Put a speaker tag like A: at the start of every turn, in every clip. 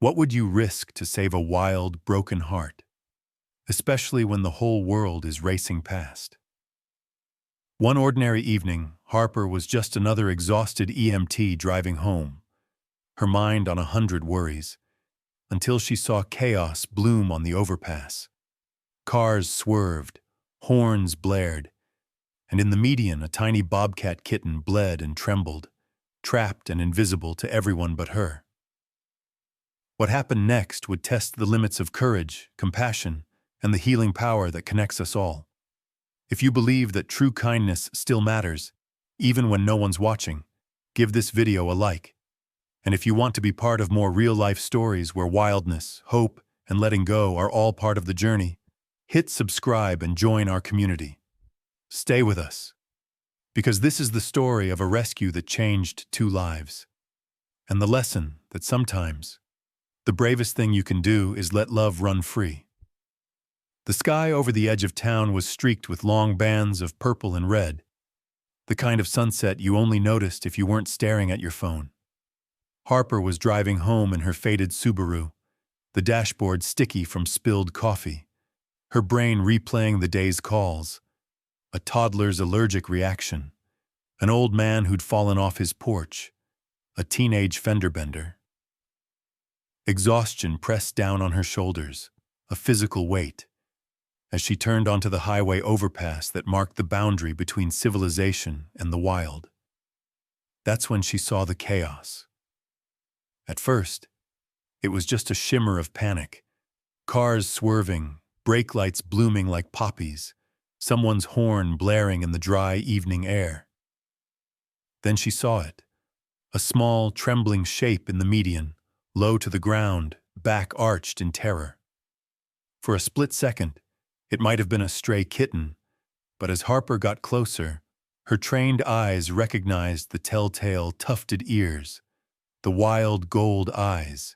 A: What would you risk to save a wild, broken heart, especially when the whole world is racing past? One ordinary evening, Harper was just another exhausted EMT driving home, her mind on 100 worries, until she saw chaos bloom on the overpass. Cars swerved, horns blared, and in the median a tiny bobcat kitten bled and trembled, trapped and invisible to everyone but her. What happened next would test the limits of courage, compassion, and the healing power that connects us all. If you believe that true kindness still matters, even when no one's watching, give this video a like. And if you want to be part of more real-life stories where wildness, hope, and letting go are all part of the journey, hit subscribe and join our community. Stay with us, because this is the story of a rescue that changed 2 lives. And the lesson that sometimes the bravest thing you can do is let love run free. The sky over the edge of town was streaked with long bands of purple and red, the kind of sunset you only noticed if you weren't staring at your phone. Harper was driving home in her faded Subaru, the dashboard sticky from spilled coffee, her brain replaying the day's calls, a toddler's allergic reaction, an old man who'd fallen off his porch, a teenage fender bender. Exhaustion pressed down on her shoulders, a physical weight, as she turned onto the highway overpass that marked the boundary between civilization and the wild. That's when she saw the chaos. At first, it was just a shimmer of panic. Cars swerving, brake lights blooming like poppies, someone's horn blaring in the dry evening air. Then she saw it, a small, trembling shape in the median, low to the ground, back arched in terror. For a split second, it might have been a stray kitten, but as Harper got closer, her trained eyes recognized the telltale tufted ears, the wild gold eyes.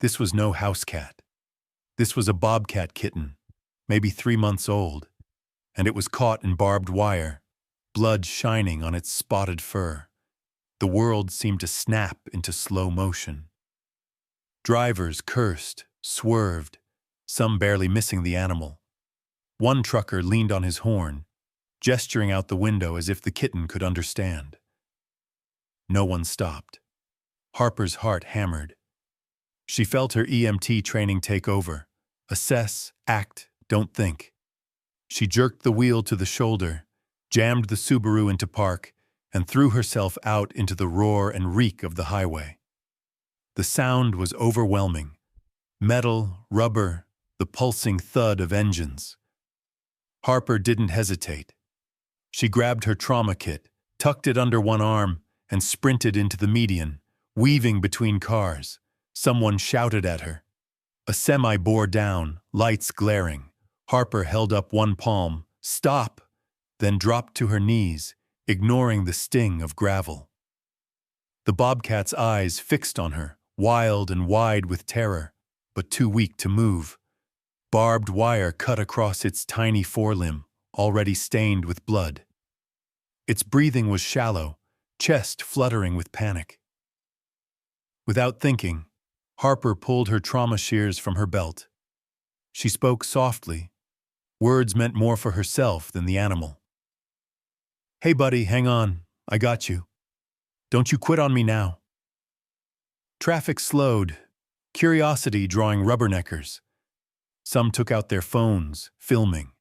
A: This was no house cat. This was a bobcat kitten, maybe 3 months old, and it was caught in barbed wire, blood shining on its spotted fur. The world seemed to snap into slow motion. Drivers cursed, swerved, some barely missing the animal. One trucker leaned on his horn, gesturing out the window as if the kitten could understand. No one stopped. Harper's heart hammered. She felt her EMT training take over. Assess, act, don't think. She jerked the wheel to the shoulder, jammed the Subaru into park, and threw herself out into the roar and reek of the highway. The sound was overwhelming. Metal, rubber, the pulsing thud of engines. Harper didn't hesitate. She grabbed her trauma kit, tucked it under one arm, and sprinted into the median, weaving between cars. Someone shouted at her. A semi bore down, lights glaring. Harper held up one palm, "Stop!" then dropped to her knees, ignoring the sting of gravel. The bobcat's eyes fixed on her, wild and wide with terror, but too weak to move. Barbed wire cut across its tiny forelimb, already stained with blood. Its breathing was shallow, chest fluttering with panic. Without thinking, Harper pulled her trauma shears from her belt. She spoke softly. Words meant more for herself than the animal. "Hey buddy, hang on, I got you. Don't you quit on me now." Traffic slowed, curiosity drawing rubberneckers. Some took out their phones, filming.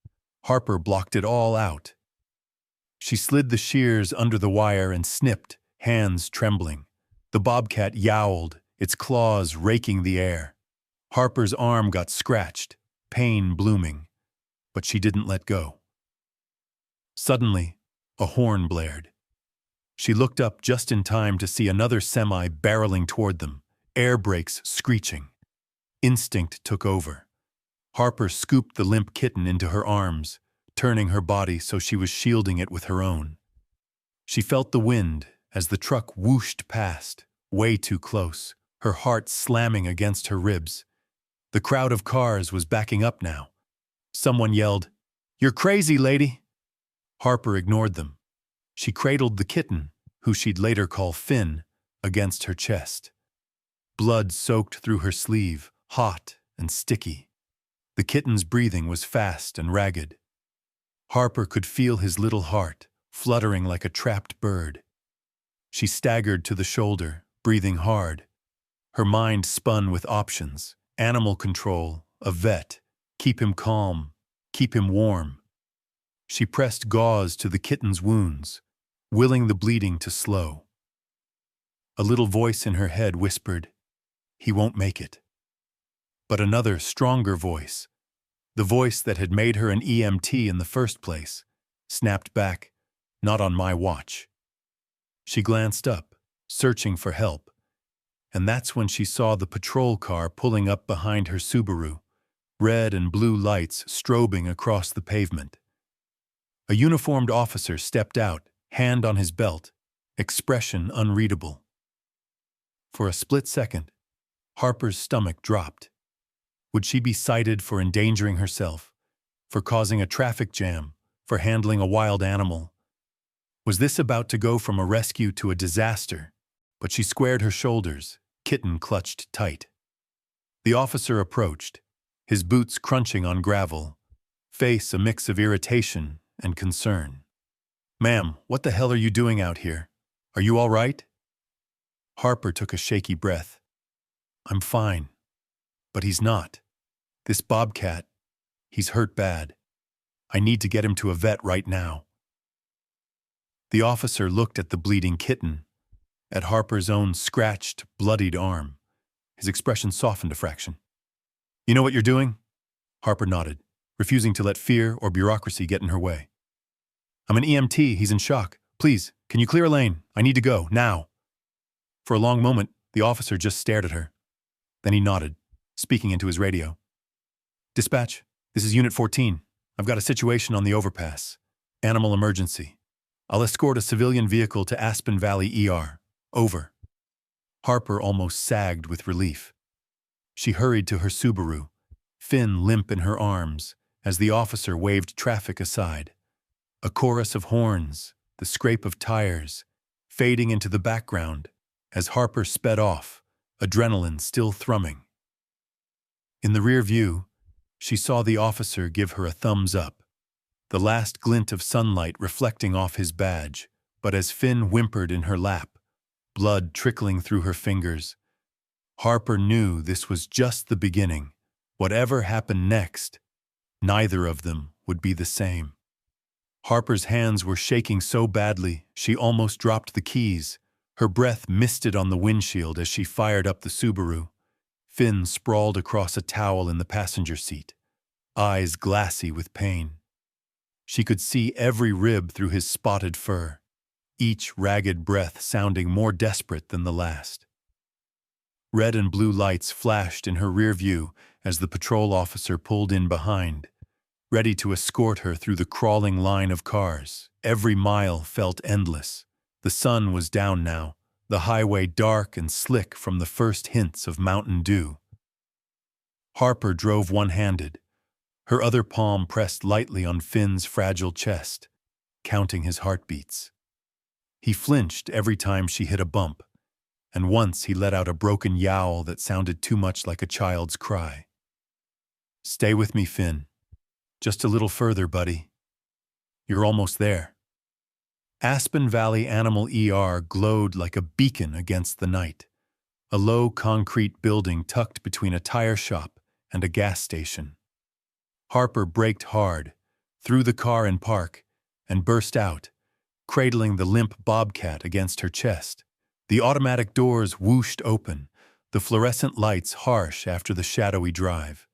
A: Harper blocked it all out. She slid the shears under the wire and snipped, hands trembling. The bobcat yowled, its claws raking the air. Harper's arm got scratched, pain blooming, but she didn't let go. Suddenly, a horn blared. She looked up just in time to see another semi barreling toward them, air brakes screeching. Instinct took over. Harper scooped the limp kitten into her arms, turning her body so she was shielding it with her own. She felt the wind as the truck whooshed past, way too close, her heart slamming against her ribs. The crowd of cars was backing up now. Someone yelled, "You're crazy, lady!" Harper ignored them. She cradled the kitten, who she'd later call Finn, against her chest. blood soaked through her sleeve, hot and sticky. The kitten's breathing was fast and ragged. Harper could feel his little heart, fluttering like a trapped bird. She staggered to the shoulder, breathing hard. Her mind spun with options: animal control, a vet, keep him calm, keep him warm. She pressed gauze to the kitten's wounds, willing the bleeding to slow. A little voice in her head whispered, "He won't make it." But another, stronger voice, the voice that had made her an EMT in the first place, snapped back, "Not on my watch." She glanced up, searching for help, and that's when she saw the patrol car pulling up behind her Subaru, red and blue lights strobing across the pavement. A uniformed officer stepped out, hand on his belt, expression unreadable. For a split second, Harper's stomach dropped. Would she be cited for endangering herself, for causing a traffic jam, for handling a wild animal? Was this about to go from a rescue to a disaster? But she squared her shoulders, kitten clutched tight. The officer approached, his boots crunching on gravel, face a mix of irritation and concern. "Ma'am, what the hell are you doing out here? Are you all right?" Harper took a shaky breath. "I'm fine. But he's not. This Bobcat, he's hurt bad. I need to get him to a vet right now." The officer looked at the bleeding kitten, at Harper's own scratched, bloodied arm. His expression softened a fraction. "You know what you're doing?" Harper nodded, refusing to let fear or bureaucracy get in her way. "I'm an EMT, he's in shock. Please, can you clear a lane? I need to go, now." For a long moment, the officer just stared at her. Then he nodded, speaking into his radio. "Dispatch, this is Unit 14. I've got a situation on the overpass. Animal emergency. I'll escort a civilian vehicle to Aspen Valley ER. Over." Harper almost sagged with relief. She hurried to her Subaru, Finn limp in her arms, as the officer waved traffic aside. A chorus of horns, the scrape of tires, fading into the background as Harper sped off, adrenaline still thrumming. In the rear view, she saw the officer give her a thumbs up, the last glint of sunlight reflecting off his badge, but as Finn whimpered in her lap, blood trickling through her fingers, Harper knew this was just the beginning. Whatever happened next, neither of them would be the same. Harper's hands were shaking so badly she almost dropped the keys. Her breath misted on the windshield as she fired up the Subaru. Finn sprawled across a towel in the passenger seat, eyes glassy with pain. She could see every rib through his spotted fur, each ragged breath sounding more desperate than the last. Red and blue lights flashed in her rear view as the patrol officer pulled in behind, ready to escort her through the crawling line of cars. Every mile felt endless. The sun was down now, the highway dark and slick from the first hints of mountain dew. Harper drove one-handed, her other palm pressed lightly on Finn's fragile chest, counting his heartbeats. He flinched every time she hit a bump, and once he let out a broken yowl that sounded too much like a child's cry. "Stay with me, Finn. Just a little further, buddy. You're almost there." Aspen Valley Animal ER glowed like a beacon against the night, a low concrete building tucked between a tire shop and a gas station. Harper braked hard, threw the car in park, and burst out, cradling the limp Bobcat against her chest. The automatic doors whooshed open, the fluorescent lights harsh after the shadowy drive.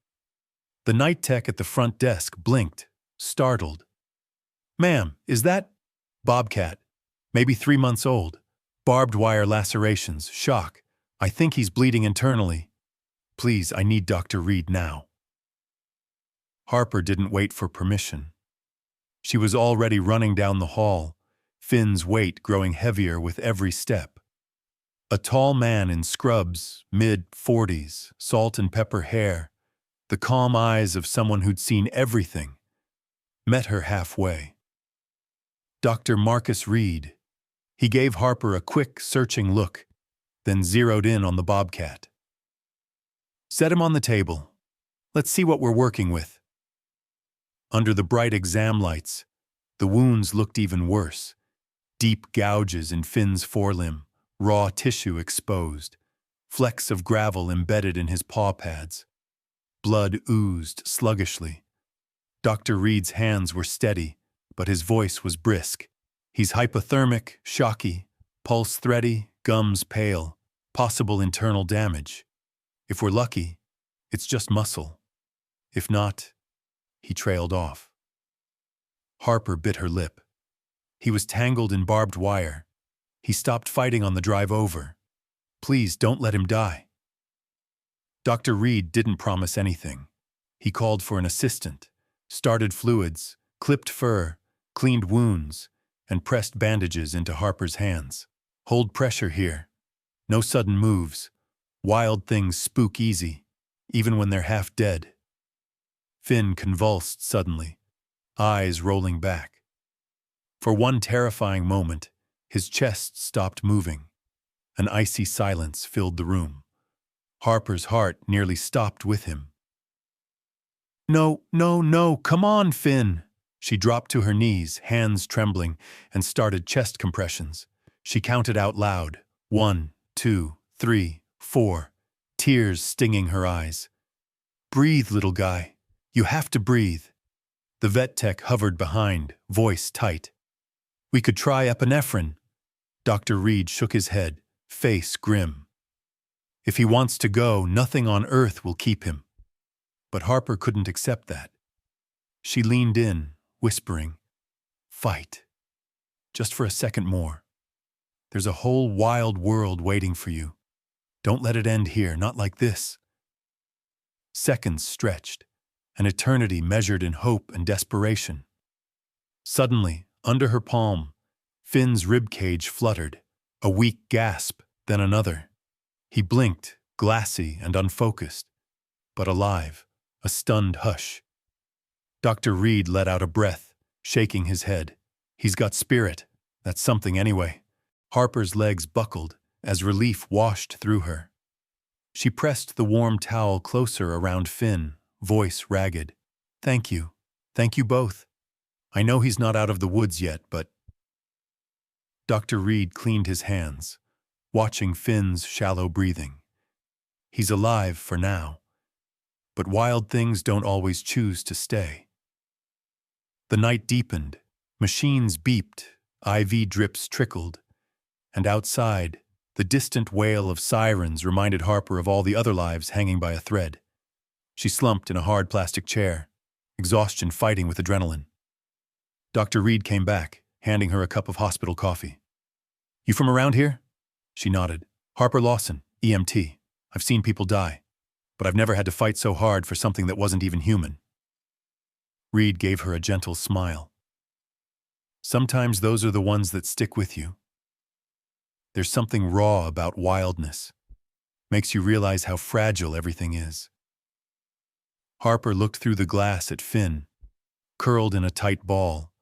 A: The night tech at the front desk blinked, startled. "Ma'am, is that—" "Bobcat, maybe 3 months old. Barbed wire lacerations, shock. I think he's bleeding internally. Please, I need Dr. Reed now." Harper didn't wait for permission. She was already running down the hall, Finn's weight growing heavier with every step. A tall man in scrubs, mid-40s, salt and pepper hair, the calm eyes of someone who'd seen everything, met her halfway. Dr. Marcus Reed. He gave Harper a quick, searching look, then zeroed in on the Bobcat. Set him on the table. Let's see what we're working with. Under the bright exam lights, the wounds looked even worse. Deep gouges in Finn's forelimb, raw tissue exposed, flecks of gravel embedded in his paw pads. Blood oozed sluggishly. Dr. Reed's hands were steady, but his voice was brisk. He's hypothermic, shocky, pulse thready, gums pale, possible internal damage. If we're lucky, it's just muscle. If not, he trailed off. Harper bit her lip. He was tangled in barbed wire. He stopped fighting on the drive over. Please don't let him die. Dr. Reed didn't promise anything. He called for an assistant, started fluids, clipped fur, cleaned wounds, and pressed bandages into Harper's hands. Hold pressure here. No sudden moves. Wild things spook easy, even when they're half dead. Finn convulsed suddenly, eyes rolling back. For one terrifying moment, his chest stopped moving. An icy silence filled the room. Harper's heart nearly stopped with him. No, no, no, come on, Finn! She dropped to her knees, hands trembling, and started chest compressions. She counted out loud. 1, 2, 3, 4, tears stinging her eyes. Breathe, little guy. You have to breathe. The vet tech hovered behind, voice tight. We could try epinephrine. Dr. Reed shook his head, face grim. If he wants to go, nothing on earth will keep him. But Harper couldn't accept that. She leaned in, whispering, Fight. Just for a second more. There's a whole wild world waiting for you. Don't let it end here, not like this. Seconds stretched, an eternity measured in hope and desperation. Suddenly, under her palm, Finn's ribcage fluttered, a weak gasp, then another. He blinked, glassy and unfocused, but alive, a stunned hush. Dr. Reed let out a breath, shaking his head. He's got spirit. That's something anyway. Harper's legs buckled as relief washed through her. She pressed the warm towel closer around Finn, voice ragged. Thank you. Thank you both. I know he's not out of the woods yet, but... Dr. Reed cleaned his hands, watching Finn's shallow breathing. He's alive for now, but wild things don't always choose to stay. The night deepened, machines beeped, IV drips trickled, and outside, the distant wail of sirens reminded Harper of all the other lives hanging by a thread. She slumped in a hard plastic chair, exhaustion fighting with adrenaline. Dr. Reed came back, handing her a cup of hospital coffee. You from around here? She nodded. Harper Lawson, EMT. I've seen people die, but I've never had to fight so hard for something that wasn't even human. Reed gave her a gentle smile. Sometimes those are the ones that stick with you. There's something raw about wildness. Makes you realize how fragile everything is. Harper looked through the glass at Finn, curled in a tight ball,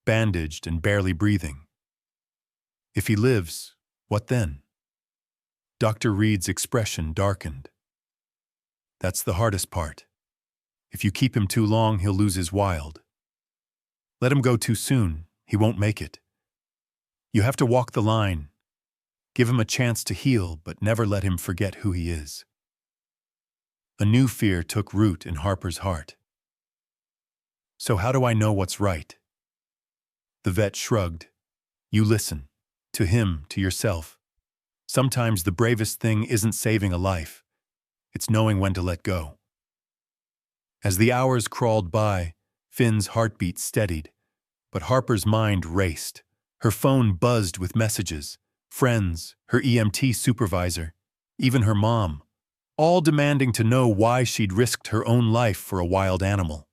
A: bandaged and barely breathing. If he lives, what then? Dr. Reed's expression darkened. That's the hardest part. If you keep him too long, he'll lose his wild. Let him go too soon, he won't make it. You have to walk the line. Give him a chance to heal, but never let him forget who he is. A new fear took root in Harper's heart. So how do I know what's right? The vet shrugged. You listen. To him, to yourself. Sometimes the bravest thing isn't saving a life. It's knowing when to let go. As the hours crawled by, Finn's heartbeat steadied, but Harper's mind raced. Her phone buzzed with messages. Friends, her EMT supervisor, even her mom, all demanding to know why she'd risked her own life for a wild animal.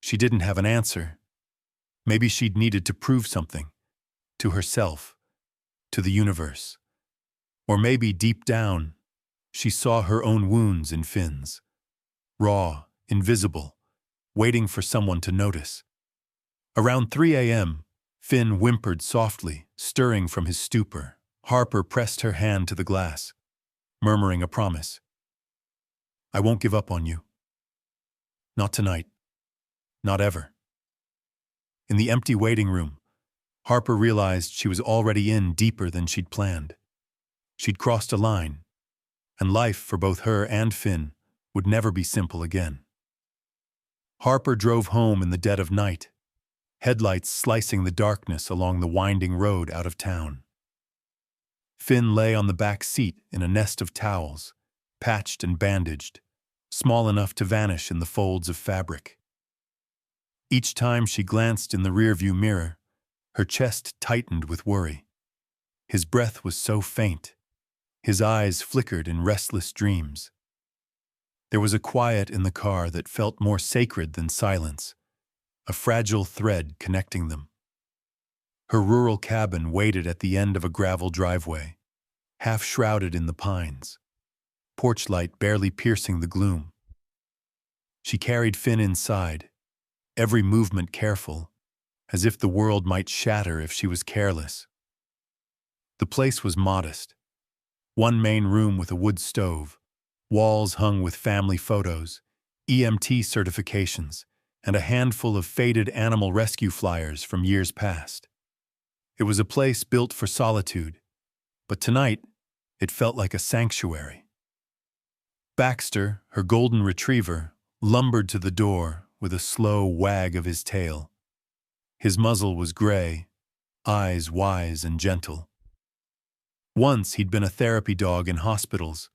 A: She didn't have an answer. Maybe she'd needed to prove something. To herself. To the universe. Or maybe deep down, she saw her own wounds in Finn's. Raw, invisible, waiting for someone to notice. Around 3 a.m., Finn whimpered softly, stirring from his stupor. Harper pressed her hand to the glass, murmuring a promise. I won't give up on you. Not tonight. Not ever. In the empty waiting room, Harper realized she was already in deeper than she'd planned. She'd crossed a line, and life for both her and Finn would never be simple again. Harper drove home in the dead of night, headlights slicing the darkness along the winding road out of town. Finn lay on the back seat in a nest of towels, patched and bandaged, small enough to vanish in the folds of fabric. Each time she glanced in the rearview mirror, her chest tightened with worry. His breath was so faint. His eyes flickered in restless dreams. There was a quiet in the car that felt more sacred than silence, a fragile thread connecting them. Her rural cabin waited at the end of a gravel driveway, half shrouded in the pines, porch light barely piercing the gloom. She carried Finn inside, every movement careful, as if the world might shatter if she was careless. The place was modest. One main room with a wood stove, walls hung with family photos, EMT certifications, and a handful of faded animal rescue flyers from years past. It was a place built for solitude, but tonight it felt like a sanctuary. Baxter, her golden retriever, lumbered to the door with a slow wag of his tail. His muzzle was gray, eyes wise and gentle. Once he'd been a therapy dog in hospitals,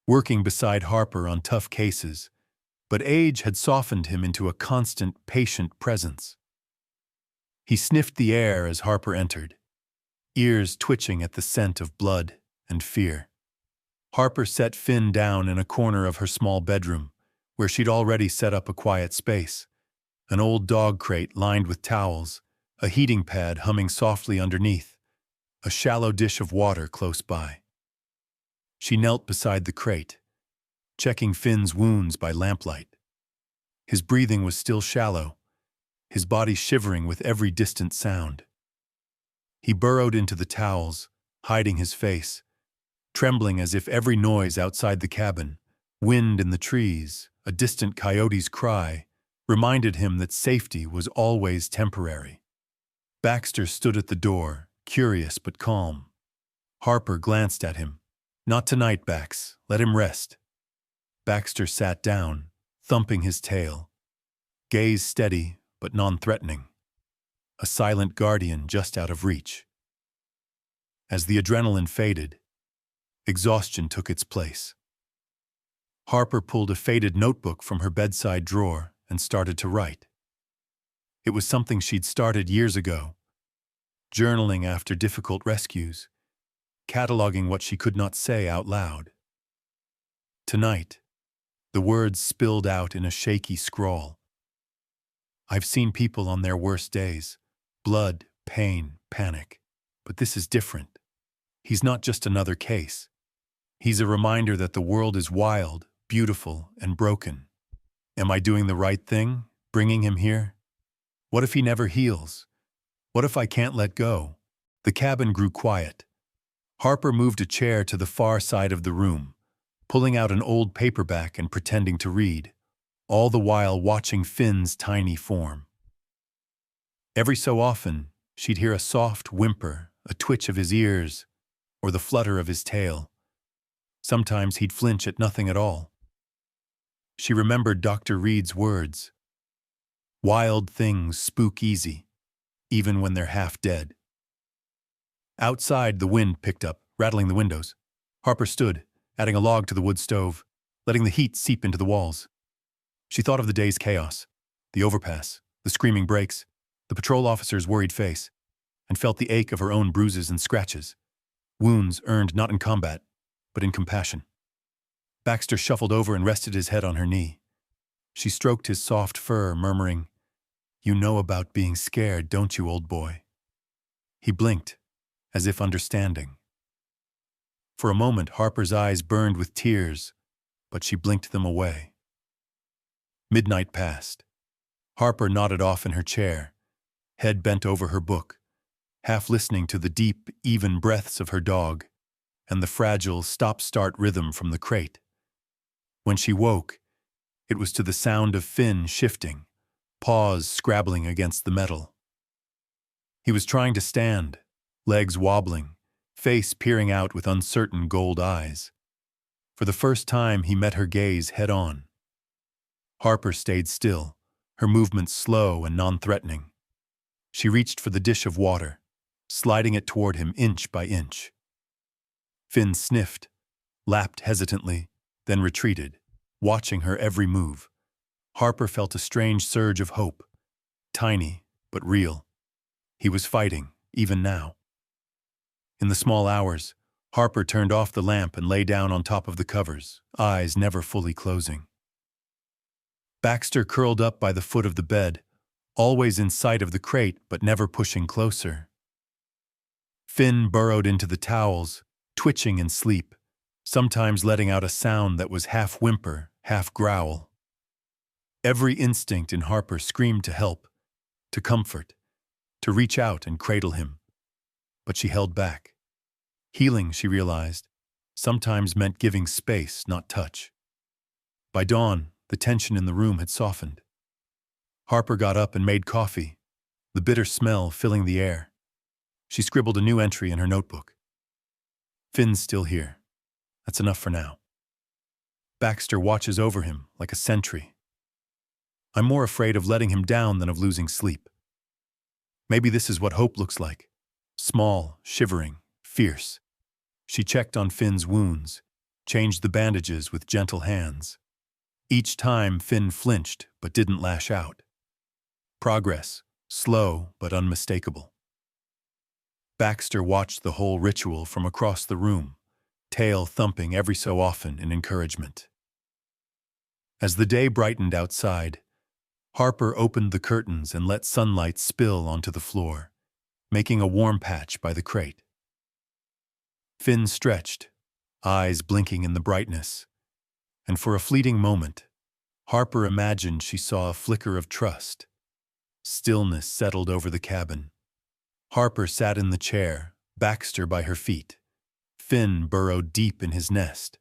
A: working beside Harper on tough cases, but age had softened him into a constant, patient presence. He sniffed the air as Harper entered, ears twitching at the scent of blood and fear. Harper set Finn down in a corner of her small bedroom, where she'd already set up a quiet space, an old dog crate lined with towels, a heating pad humming softly underneath, a shallow dish of water close by. She knelt beside the crate, checking Finn's wounds by lamplight. His breathing was still shallow, his body shivering with every distant sound. He burrowed into the towels, hiding his face, trembling as if every noise outside the cabin, wind in the trees, a distant coyote's cry, reminded him that safety was always temporary. Baxter stood at the door, curious but calm. Harper glanced at him. "Not tonight, Bax. Let him rest." Baxter sat down, thumping his tail, gaze steady but non-threatening, a silent guardian just out of reach. As the adrenaline faded, exhaustion took its place. Harper pulled a faded notebook from her bedside drawer and started to write. It was something she'd started years ago, journaling after difficult rescues, cataloging what she could not say out loud. Tonight, the words spilled out in a shaky scrawl. "I've seen people on their worst days, blood, pain, panic, but this is different. He's not just another case. He's a reminder that the world is wild, beautiful, and broken. Am I doing the right thing, bringing him here? What if he never heals? What if I can't let go?" The cabin grew quiet. Harper moved a chair to the far side of the room, pulling out an old paperback and pretending to read, all the while watching Finn's tiny form. Every so often, she'd hear a soft whimper, a twitch of his ears, or the flutter of his tail. Sometimes he'd flinch at nothing at all. She remembered Dr. Reed's words. Wild things spook easy, even when they're half dead. Outside, the wind picked up, rattling the windows. Harper stood, adding a log to the wood stove, letting the heat seep into the walls. She thought of the day's chaos, the overpass, the screaming brakes, the patrol officer's worried face, and felt the ache of her own bruises and scratches, wounds earned not in combat, but in compassion. Baxter shuffled over and rested his head on her knee. She stroked his soft fur, murmuring, "You know about being scared, don't you, old boy?" He blinked, as if understanding. For a moment, Harper's eyes burned with tears, but she blinked them away. Midnight passed. Harper nodded off in her chair, head bent over her book, half listening to the deep, even breaths of her dog and the fragile stop-start rhythm from the crate. When she woke, it was to the sound of Finn shifting, paws scrabbling against the metal. He was trying to stand, legs wobbling, face peering out with uncertain gold eyes. For the first time, he met her gaze head-on. Harper stayed still, her movements slow and non-threatening. She reached for the dish of water, sliding it toward him inch by inch. Finn sniffed, lapped hesitantly, then retreated, watching her every move. Harper felt a strange surge of hope, tiny but real. He was fighting, even now. In the small hours, Harper turned off the lamp and lay down on top of the covers, eyes never fully closing. Baxter curled up by the foot of the bed, always in sight of the crate but never pushing closer. Finn burrowed into the towels, twitching in sleep, sometimes letting out a sound that was half whimper, half growl. Every instinct in Harper screamed to help, to comfort, to reach out and cradle him. But she held back. Healing, she realized, sometimes meant giving space, not touch. By dawn, the tension in the room had softened. Harper got up and made coffee, the bitter smell filling the air. She scribbled a new entry in her notebook. Finn's still here. That's enough for now. Baxter watches over him like a sentry. I'm more afraid of letting him down than of losing sleep. Maybe this is what hope looks like. Small, shivering, fierce. She checked on Finn's wounds, changed the bandages with gentle hands. Each time Finn flinched but didn't lash out. Progress, slow but unmistakable. Baxter watched the whole ritual from across the room, tail thumping every so often in encouragement. As the day brightened outside, Harper opened the curtains and let sunlight spill onto the floor, making a warm patch by the crate. Finn stretched, eyes blinking in the brightness, and for a fleeting moment, Harper imagined she saw a flicker of trust. Stillness settled over the cabin. Harper sat in the chair, Baxter by her feet. Finn burrowed deep in his nest.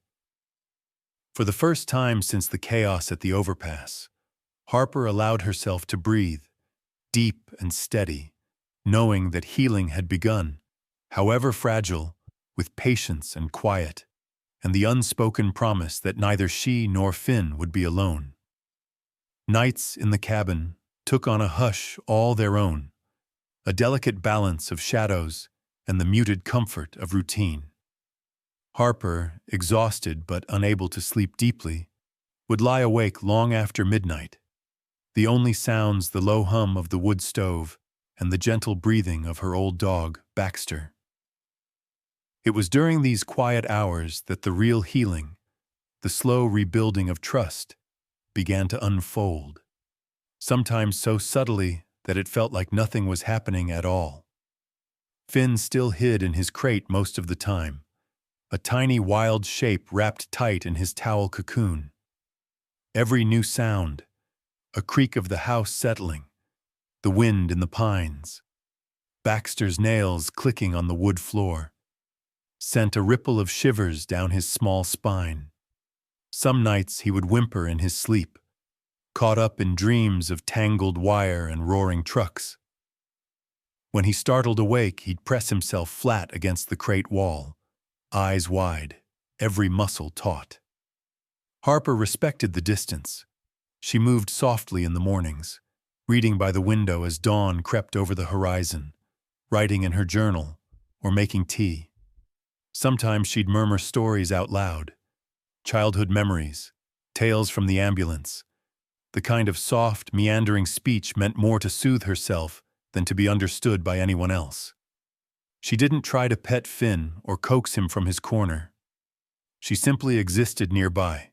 A: For the first time since the chaos at the overpass, Harper allowed herself to breathe, deep and steady, knowing that healing had begun, however fragile, with patience and quiet, and the unspoken promise that neither she nor Finn would be alone. Nights in the cabin took on a hush all their own, a delicate balance of shadows and the muted comfort of routine. Harper, exhausted but unable to sleep deeply, would lie awake long after midnight. The only sounds the low hum of the wood stove and the gentle breathing of her old dog, Baxter. It was during these quiet hours that the real healing, the slow rebuilding of trust, began to unfold, sometimes so subtly that it felt like nothing was happening at all. Finn still hid in his crate most of the time, a tiny wild shape wrapped tight in his towel cocoon. Every new sound, a creak of the house settling, the wind in the pines, Baxter's nails clicking on the wood floor, sent a ripple of shivers down his small spine. Some nights he would whimper in his sleep, caught up in dreams of tangled wire and roaring trucks. When he startled awake, he'd press himself flat against the crate wall, eyes wide, every muscle taut. Harper respected the distance. She moved softly in the mornings, reading by the window as dawn crept over the horizon, writing in her journal, or making tea. Sometimes she'd murmur stories out loud, childhood memories, tales from the ambulance. The kind of soft, meandering speech meant more to soothe herself than to be understood by anyone else. She didn't try to pet Finn or coax him from his corner. She simply existed nearby,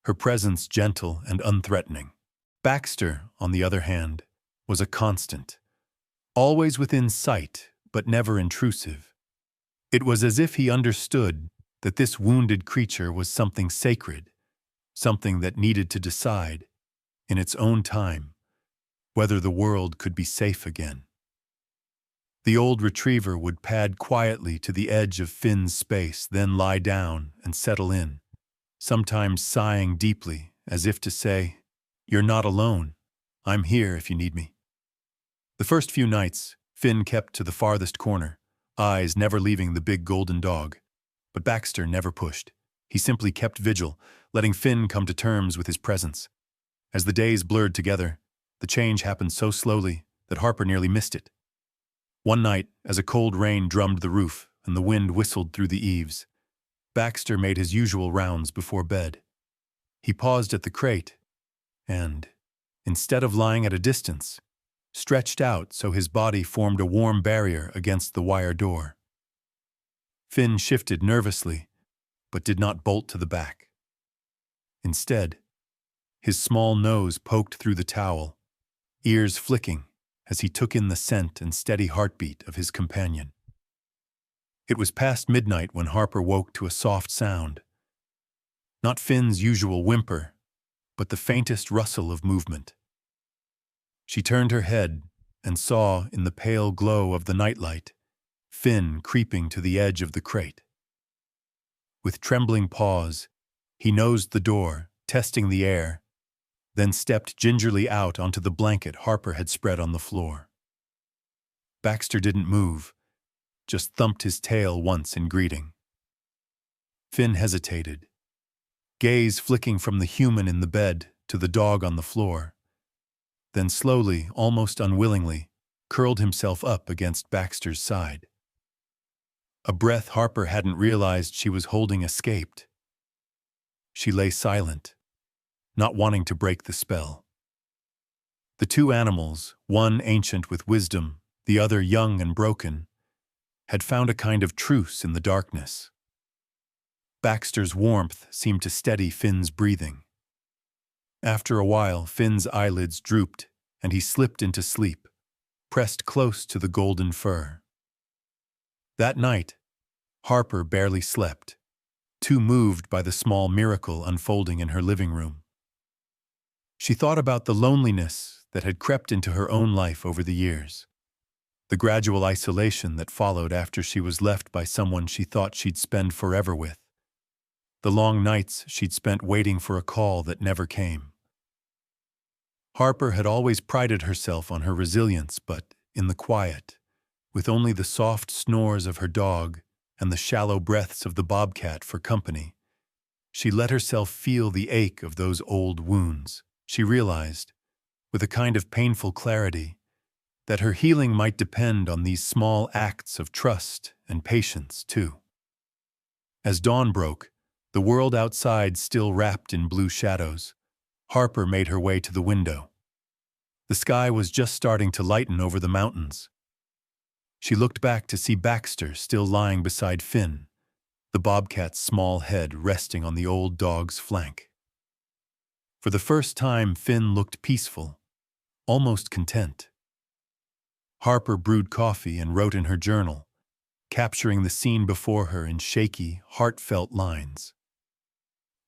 A: her presence gentle and unthreatening. Baxter, on the other hand, was a constant, always within sight but never intrusive. It was as if he understood that this wounded creature was something sacred, something that needed to decide, in its own time, whether the world could be safe again. The old retriever would pad quietly to the edge of Finn's space, then lie down and settle in, sometimes sighing deeply as if to say, "You're not alone. I'm here if you need me." The first few nights, Finn kept to the farthest corner, eyes never leaving the big golden dog. But Baxter never pushed. He simply kept vigil, letting Finn come to terms with his presence. As the days blurred together, the change happened so slowly that Harper nearly missed it. One night, as a cold rain drummed the roof and the wind whistled through the eaves, Baxter made his usual rounds before bed. He paused at the crate and, instead of lying at a distance, stretched out so his body formed a warm barrier against the wire door. Finn shifted nervously, but did not bolt to the back. Instead, his small nose poked through the towel, ears flicking as he took in the scent and steady heartbeat of his companion. It was past midnight when Harper woke to a soft sound. Not Finn's usual whimper, but the faintest rustle of movement. She turned her head and saw, in the pale glow of the nightlight, Finn creeping to the edge of the crate. With trembling paws, he nosed the door, testing the air, then stepped gingerly out onto the blanket Harper had spread on the floor. Baxter didn't move, just thumped his tail once in greeting. Finn hesitated, gaze flicking from the human in the bed to the dog on the floor, then slowly, almost unwillingly, curled himself up against Baxter's side. A breath Harper hadn't realized she was holding escaped. She lay silent, not wanting to break the spell. The two animals, one ancient with wisdom, the other young and broken, had found a kind of truce in the darkness. Baxter's warmth seemed to steady Finn's breathing. After a while, Finn's eyelids drooped, and he slipped into sleep, pressed close to the golden fur. That night, Harper barely slept, too moved by the small miracle unfolding in her living room. She thought about the loneliness that had crept into her own life over the years, the gradual isolation that followed after she was left by someone she thought she'd spend forever with, the long nights she'd spent waiting for a call that never came. Harper had always prided herself on her resilience, but in the quiet, with only the soft snores of her dog and the shallow breaths of the bobcat for company, she let herself feel the ache of those old wounds. She realized, with a kind of painful clarity, that her healing might depend on these small acts of trust and patience, too. As dawn broke, the world outside still wrapped in blue shadows, Harper made her way to the window. The sky was just starting to lighten over the mountains. She looked back to see Baxter still lying beside Finn, the bobcat's small head resting on the old dog's flank. For the first time, Finn looked peaceful, almost content. Harper brewed coffee and wrote in her journal, capturing the scene before her in shaky, heartfelt lines.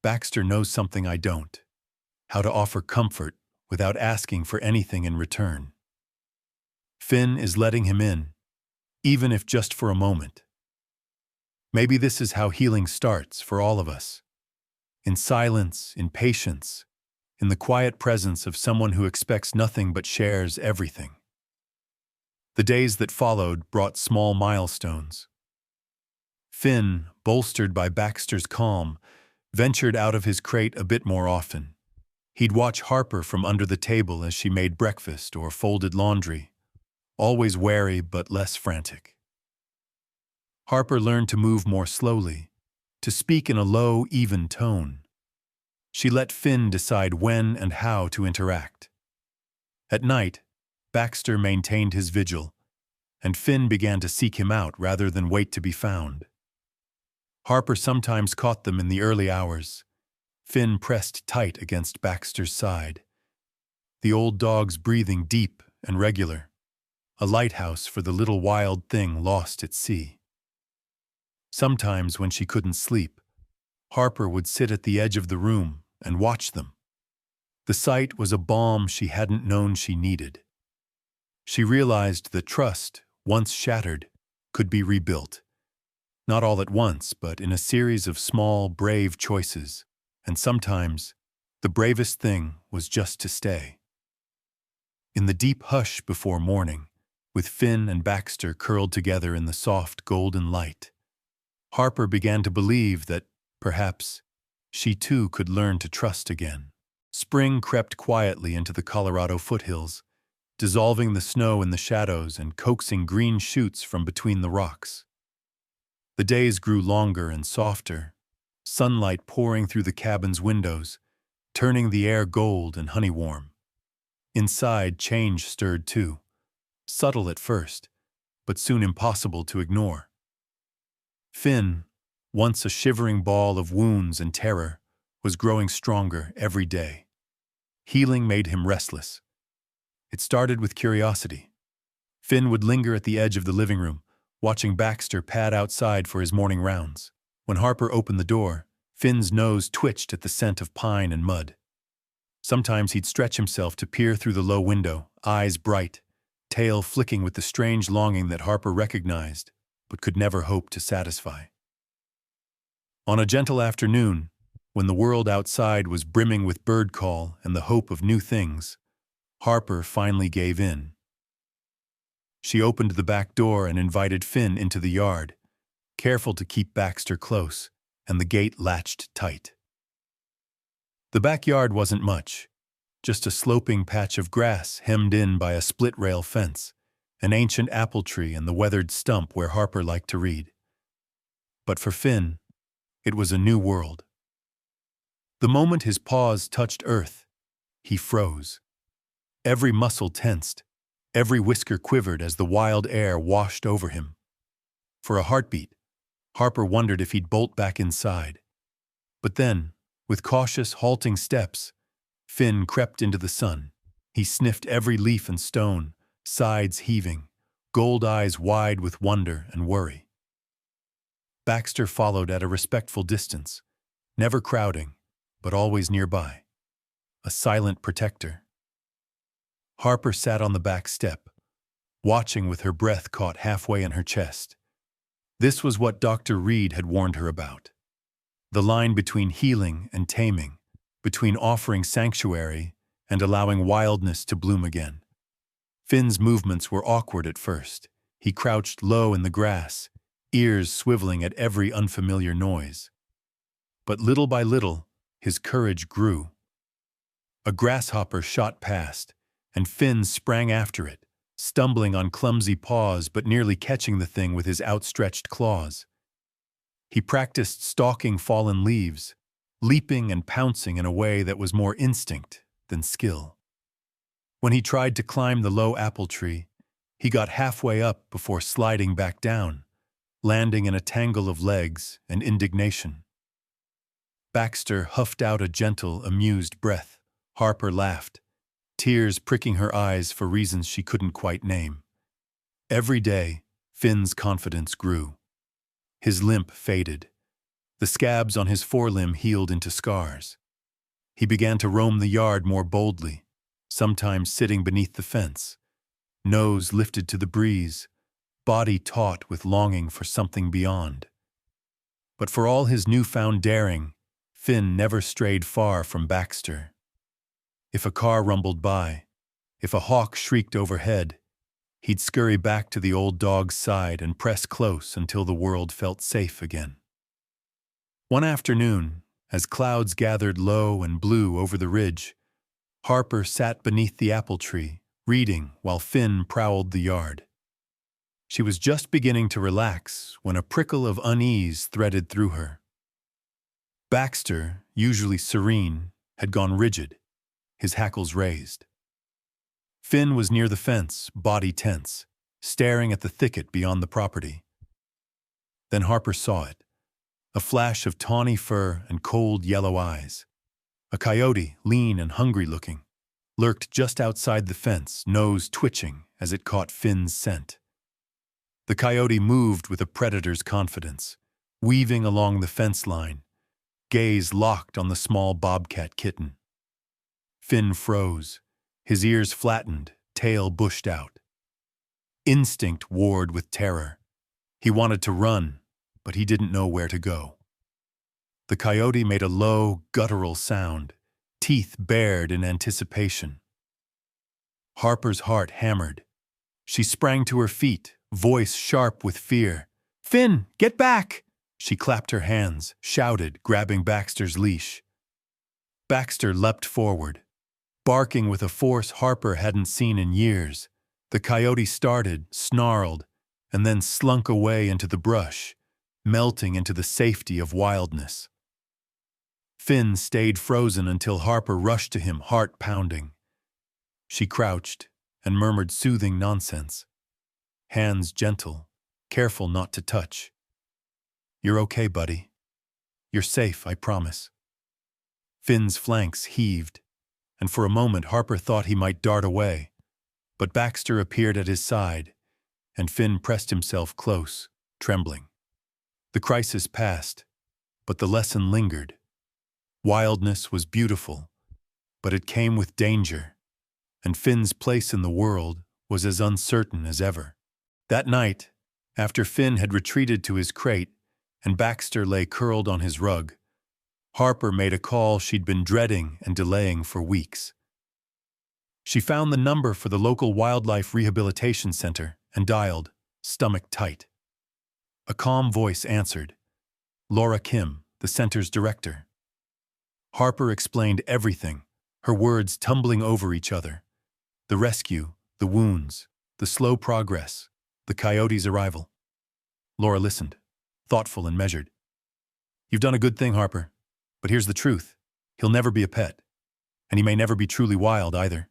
A: Baxter knows something I don't: how to offer comfort without asking for anything in return. Finn is letting him in, even if just for a moment. Maybe this is how healing starts for all of us. In silence, in patience, in the quiet presence of someone who expects nothing but shares everything. The days that followed brought small milestones. Finn, bolstered by Baxter's calm, ventured out of his crate a bit more often. He'd watch Harper from under the table as she made breakfast or folded laundry, always wary but less frantic. Harper learned to move more slowly, to speak in a low, even tone. She let Finn decide when and how to interact. At night, Baxter maintained his vigil, and Finn began to seek him out rather than wait to be found. Harper sometimes caught them in the early hours, Finn pressed tight against Baxter's side, the old dog's breathing deep and regular, a lighthouse for the little wild thing lost at sea. Sometimes, when she couldn't sleep, Harper would sit at the edge of the room and watch them. The sight was a balm she hadn't known she needed. She realized that trust, once shattered, could be rebuilt. Not all at once, but in a series of small, brave choices, and sometimes the bravest thing was just to stay. In the deep hush before morning, with Finn and Baxter curled together in the soft golden light, Harper began to believe that, perhaps, she too could learn to trust again. Spring crept quietly into the Colorado foothills, dissolving the snow in the shadows and coaxing green shoots from between the rocks. The days grew longer and softer, sunlight pouring through the cabin's windows, turning the air gold and honey-warm. Inside, change stirred too, subtle at first, but soon impossible to ignore. Finn, once a shivering ball of wounds and terror, was growing stronger every day. Healing made him restless. It started with curiosity. Finn would linger at the edge of the living room, watching Baxter pad outside for his morning rounds. When Harper opened the door, Finn's nose twitched at the scent of pine and mud. Sometimes he'd stretch himself to peer through the low window, eyes bright, tail flicking with the strange longing that Harper recognized, but could never hope to satisfy. On a gentle afternoon, when the world outside was brimming with bird call and the hope of new things, Harper finally gave in. She opened the back door and invited Finn into the yard, careful to keep Baxter close, and the gate latched tight. The backyard wasn't much, just a sloping patch of grass hemmed in by a split-rail fence, an ancient apple tree and the weathered stump where Harper liked to read. But for Finn, it was a new world. The moment his paws touched earth, he froze. Every muscle tensed, every whisker quivered as the wild air washed over him. For a heartbeat, Harper wondered if he'd bolt back inside. But then, with cautious, halting steps, Finn crept into the sun. He sniffed every leaf and stone, sides heaving, gold eyes wide with wonder and worry. Baxter followed at a respectful distance, never crowding, but always nearby. A silent protector. Harper sat on the back step, watching with her breath caught halfway in her chest. This was what Dr. Reed had warned her about. The line between healing and taming, between offering sanctuary and allowing wildness to bloom again. Finn's movements were awkward at first. He crouched low in the grass, ears swiveling at every unfamiliar noise. But little by little, his courage grew. A grasshopper shot past, and Finn sprang after it, stumbling on clumsy paws but nearly catching the thing with his outstretched claws. He practiced stalking fallen leaves, leaping and pouncing in a way that was more instinct than skill. When he tried to climb the low apple tree, he got halfway up before sliding back down, landing in a tangle of legs and indignation. Baxter huffed out a gentle, amused breath. Harper laughed, tears pricking her eyes for reasons she couldn't quite name. Every day, Finn's confidence grew. His limp faded. The scabs on his forelimb healed into scars. He began to roam the yard more boldly, sometimes sitting beneath the fence, nose lifted to the breeze, body taut with longing for something beyond. But for all his newfound daring, Finn never strayed far from Baxter. If a car rumbled by, if a hawk shrieked overhead, he'd scurry back to the old dog's side and press close until the world felt safe again. One afternoon, as clouds gathered low and blue over the ridge, Harper sat beneath the apple tree, reading while Finn prowled the yard. She was just beginning to relax when a prickle of unease threaded through her. Baxter, usually serene, had gone rigid, his hackles raised. Finn was near the fence, body tense, staring at the thicket beyond the property. Then Harper saw it, a flash of tawny fur and cold yellow eyes. A coyote, lean and hungry-looking, lurked just outside the fence, nose twitching as it caught Finn's scent. The coyote moved with a predator's confidence, weaving along the fence line, gaze locked on the small Bobcat Kitten. Finn froze, his ears flattened, tail bushed out. Instinct warred with terror. He wanted to run, but he didn't know where to go. The coyote made a low, guttural sound, teeth bared in anticipation. Harper's heart hammered. She sprang to her feet, voice sharp with fear. "Finn, get back!" She clapped her hands, shouted, grabbing Baxter's leash. Baxter leapt forward, barking with a force Harper hadn't seen in years. The coyote started, snarled, and then slunk away into the brush, melting into the safety of wildness. Finn stayed frozen until Harper rushed to him, heart pounding. She crouched and murmured soothing nonsense. Hands gentle, careful not to touch. "You're okay, buddy. You're safe, I promise." Finn's flanks heaved, and for a moment Harper thought he might dart away. But Baxter appeared at his side, and Finn pressed himself close, trembling. The crisis passed, but the lesson lingered. Wildness was beautiful, but it came with danger, and Finn's place in the world was as uncertain as ever. That night, after Finn had retreated to his crate and Baxter lay curled on his rug, Harper made a call she'd been dreading and delaying for weeks. She found the number for the local wildlife rehabilitation center and dialed, stomach tight. A calm voice answered. Laura Kim, the center's director. Harper explained everything, her words tumbling over each other. The rescue, the wounds, the slow progress, the coyote's arrival. Laura listened, thoughtful and measured. "You've done a good thing, Harper. But here's the truth. He'll never be a pet. And he may never be truly wild either.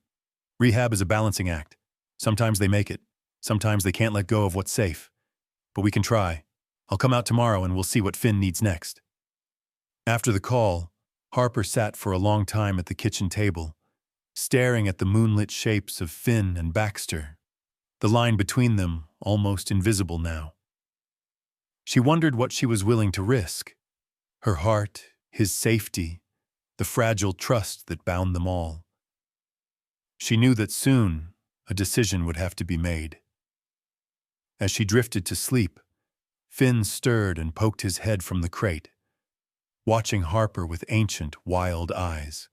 A: Rehab is a balancing act. Sometimes they make it. Sometimes they can't let go of what's safe. But we can try. I'll come out tomorrow and we'll see what Finn needs next." After the call, Harper sat for a long time at the kitchen table, staring at the moonlit shapes of Finn and Baxter, the line between them almost invisible now. She wondered what she was willing to risk. Her heart, his safety, the fragile trust that bound them all. She knew that soon a decision would have to be made. As she drifted to sleep, Finn stirred and poked his head from the crate, watching Harper with ancient, wild eyes.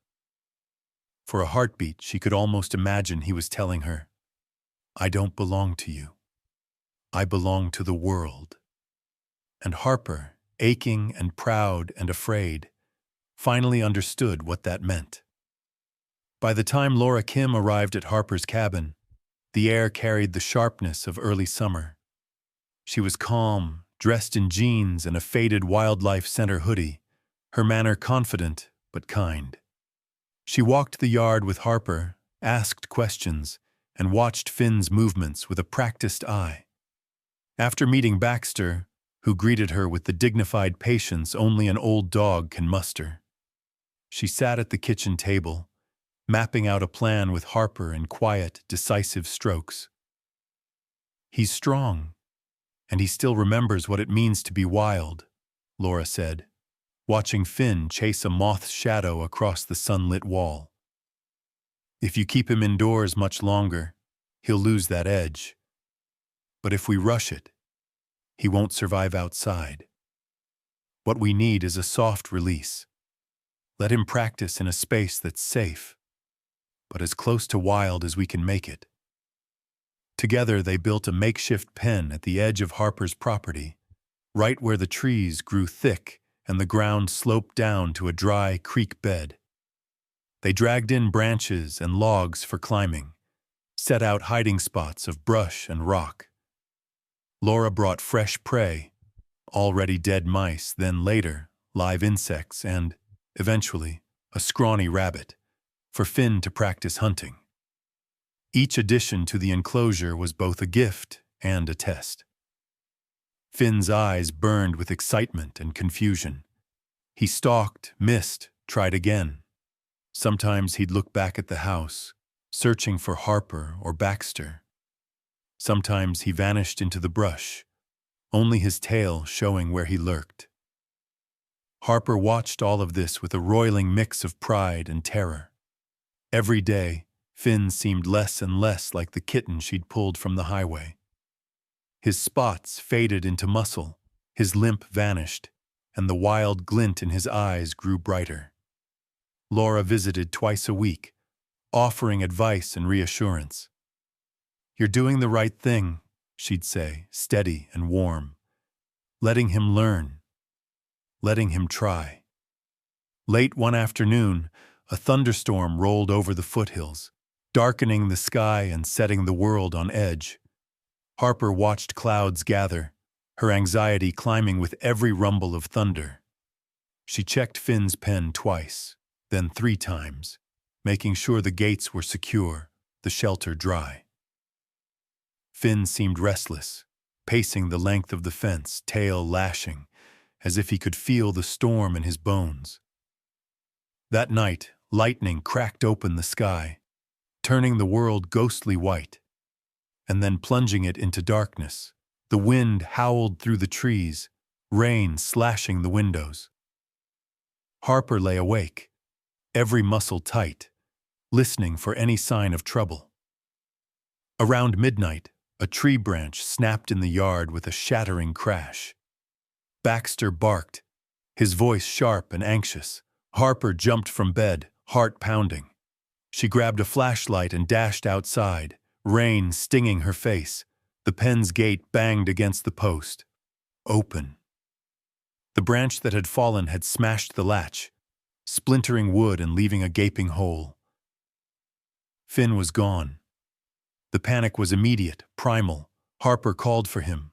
A: For a heartbeat, she could almost imagine he was telling her, "I don't belong to you. I belong to the world." And Harper, aching and proud and afraid, finally understood what that meant. By the time Laura Kim arrived at Harper's cabin, the air carried the sharpness of early summer. She was calm, dressed in jeans and a faded Wildlife Center hoodie, her manner confident but kind. She walked the yard with Harper, asked questions, and watched Finn's movements with a practiced eye. After meeting Baxter, who greeted her with the dignified patience only an old dog can muster, she sat at the kitchen table, mapping out a plan with Harper in quiet, decisive strokes. "He's strong, and he still remembers what it means to be wild," Laura said, watching Finn chase a moth's shadow across the sunlit wall. "If you keep him indoors much longer, he'll lose that edge. But if we rush it, he won't survive outside. What we need is a soft release. Let him practice in a space that's safe, but as close to wild as we can make it." Together they built a makeshift pen at the edge of Harper's property, right where the trees grew thick and the ground sloped down to a dry creek bed. They dragged in branches and logs for climbing, set out hiding spots of brush and rock. Laura brought fresh prey, already dead mice, then later, live insects, and, eventually, a scrawny rabbit, for Finn to practice hunting. Each addition to the enclosure was both a gift and a test. Finn's eyes burned with excitement and confusion. He stalked, missed, tried again. Sometimes he'd look back at the house, searching for Harper or Baxter. Sometimes he vanished into the brush, only his tail showing where he lurked. Harper watched all of this with a roiling mix of pride and terror. Every day, Finn seemed less and less like the kitten she'd pulled from the highway. His spots faded into muscle, his limp vanished, and the wild glint in his eyes grew brighter. Laura visited twice a week, offering advice and reassurance. "You're doing the right thing," she'd say, steady and warm, letting him learn, letting him try. Late one afternoon, a thunderstorm rolled over the foothills, darkening the sky and setting the world on edge. Harper watched clouds gather, her anxiety climbing with every rumble of thunder. She checked Finn's pen twice, then 3 times, making sure the gates were secure, the shelter dry. Finn seemed restless, pacing the length of the fence, tail lashing, as if he could feel the storm in his bones. That night, lightning cracked open the sky, turning the world ghostly white, and then plunging it into darkness. The wind howled through the trees, rain slashing the windows. Harper lay awake, every muscle tight, listening for any sign of trouble. Around midnight, a tree branch snapped in the yard with a shattering crash. Baxter barked, his voice sharp and anxious. Harper jumped from bed, heart pounding. She grabbed a flashlight and dashed outside, rain stinging her face. The pen's gate banged against the post. Open. The branch that had fallen had smashed the latch, splintering wood and leaving a gaping hole. Finn was gone. The panic was immediate, primal. Harper called for him,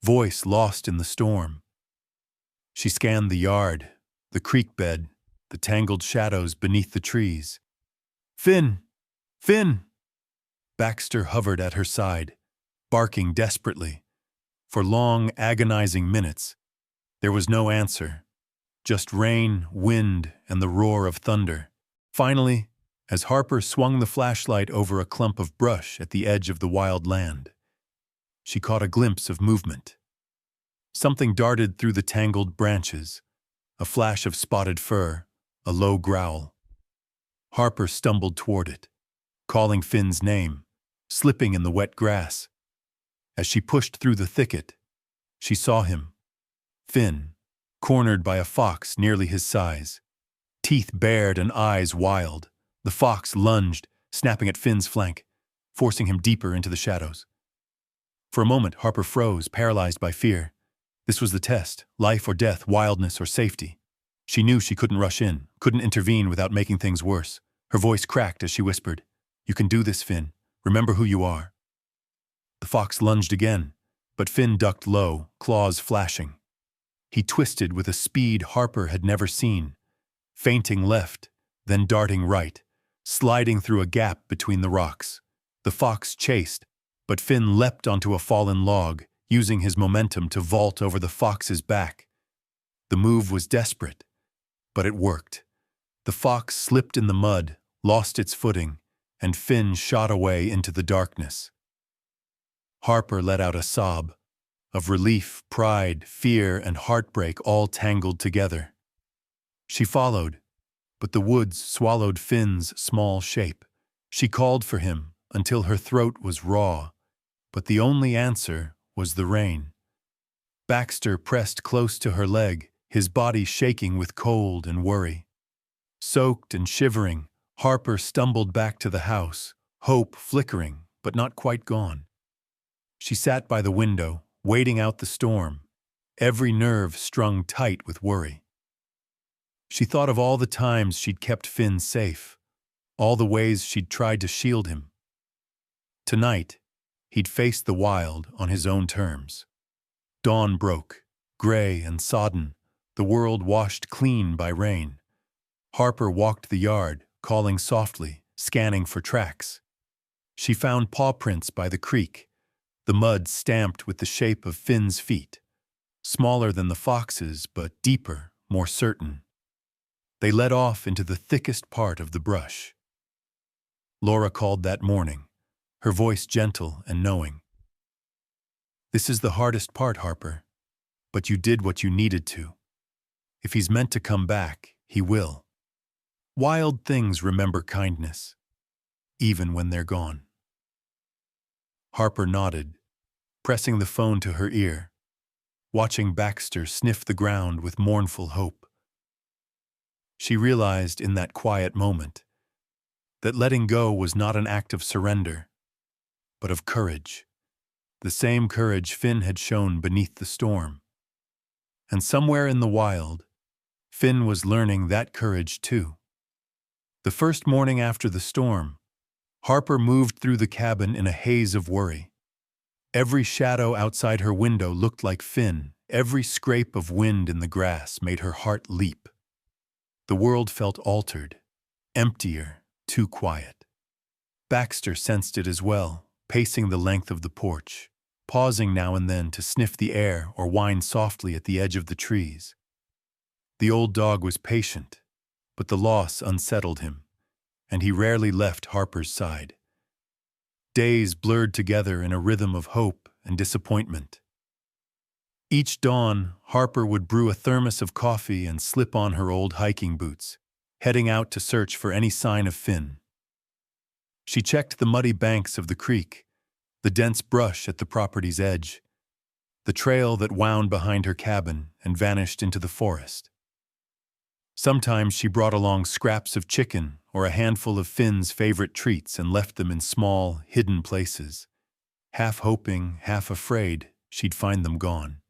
A: voice lost in the storm. She scanned the yard, the creek bed, the tangled shadows beneath the trees. "Finn! Finn!" Baxter hovered at her side, barking desperately. For long, agonizing minutes, there was no answer, just rain, wind, and the roar of thunder. Finally, as Harper swung the flashlight over a clump of brush at the edge of the wild land, she caught a glimpse of movement. Something darted through the tangled branches, a flash of spotted fur, a low growl. Harper stumbled toward it, calling Finn's name, slipping in the wet grass. As she pushed through the thicket, she saw him, Finn, cornered by a fox nearly his size. Teeth bared and eyes wild, the fox lunged, snapping at Finn's flank, forcing him deeper into the shadows. For a moment, Harper froze, paralyzed by fear. This was the test, life or death, wildness or safety. She knew she couldn't rush in, couldn't intervene without making things worse. Her voice cracked as she whispered, "You can do this, Finn. Remember who you are." The fox lunged again, but Finn ducked low, claws flashing. He twisted with a speed Harper had never seen, feinting left, then darting right, sliding through a gap between the rocks. The fox chased, but Finn leapt onto a fallen log, using his momentum to vault over the fox's back. The move was desperate, but it worked. The fox slipped in the mud, lost its footing, and Finn shot away into the darkness. Harper let out a sob, of relief, pride, fear, and heartbreak all tangled together. She followed, but the woods swallowed Finn's small shape. She called for him until her throat was raw, but the only answer was the rain. Baxter pressed close to her leg, his body shaking with cold and worry. Soaked and shivering, Harper stumbled back to the house, hope flickering but not quite gone. She sat by the window, waiting out the storm, every nerve strung tight with worry. She thought of all the times she'd kept Finn safe, all the ways she'd tried to shield him. Tonight, he'd face the wild on his own terms. Dawn broke, gray and sodden, the world washed clean by rain. Harper walked the yard, calling softly, scanning for tracks. She found paw prints by the creek, the mud stamped with the shape of Finn's feet, smaller than the fox's but deeper, more certain. They led off into the thickest part of the brush. Laura called that morning, her voice gentle and knowing. "This is the hardest part, Harper, but you did what you needed to. If he's meant to come back, he will. Wild things remember kindness, even when they're gone." Harper nodded, pressing the phone to her ear. watching Baxter sniff the ground with mournful hope. She realized in that quiet moment that letting go was not an act of surrender, but of courage, the same courage Finn had shown beneath the storm. And somewhere in the wild, Finn was learning that courage too. The first morning after the storm, Harper moved through the cabin in a haze of worry. Every shadow outside her window looked like Finn. Every scrape of wind in the grass made her heart leap. The world felt altered, emptier, too quiet. Baxter sensed it as well, pacing the length of the porch, pausing now and then to sniff the air or whine softly at the edge of the trees. The old dog was patient, but the loss unsettled him, and he rarely left Harper's side. Days blurred together in a rhythm of hope and disappointment. Each dawn, Harper would brew a thermos of coffee and slip on her old hiking boots, heading out to search for any sign of Finn. She checked the muddy banks of the creek, the dense brush at the property's edge, the trail that wound behind her cabin and vanished into the forest. Sometimes she brought along scraps of chicken or a handful of Finn's favorite treats and left them in small, hidden places, half hoping, half afraid she'd find them gone.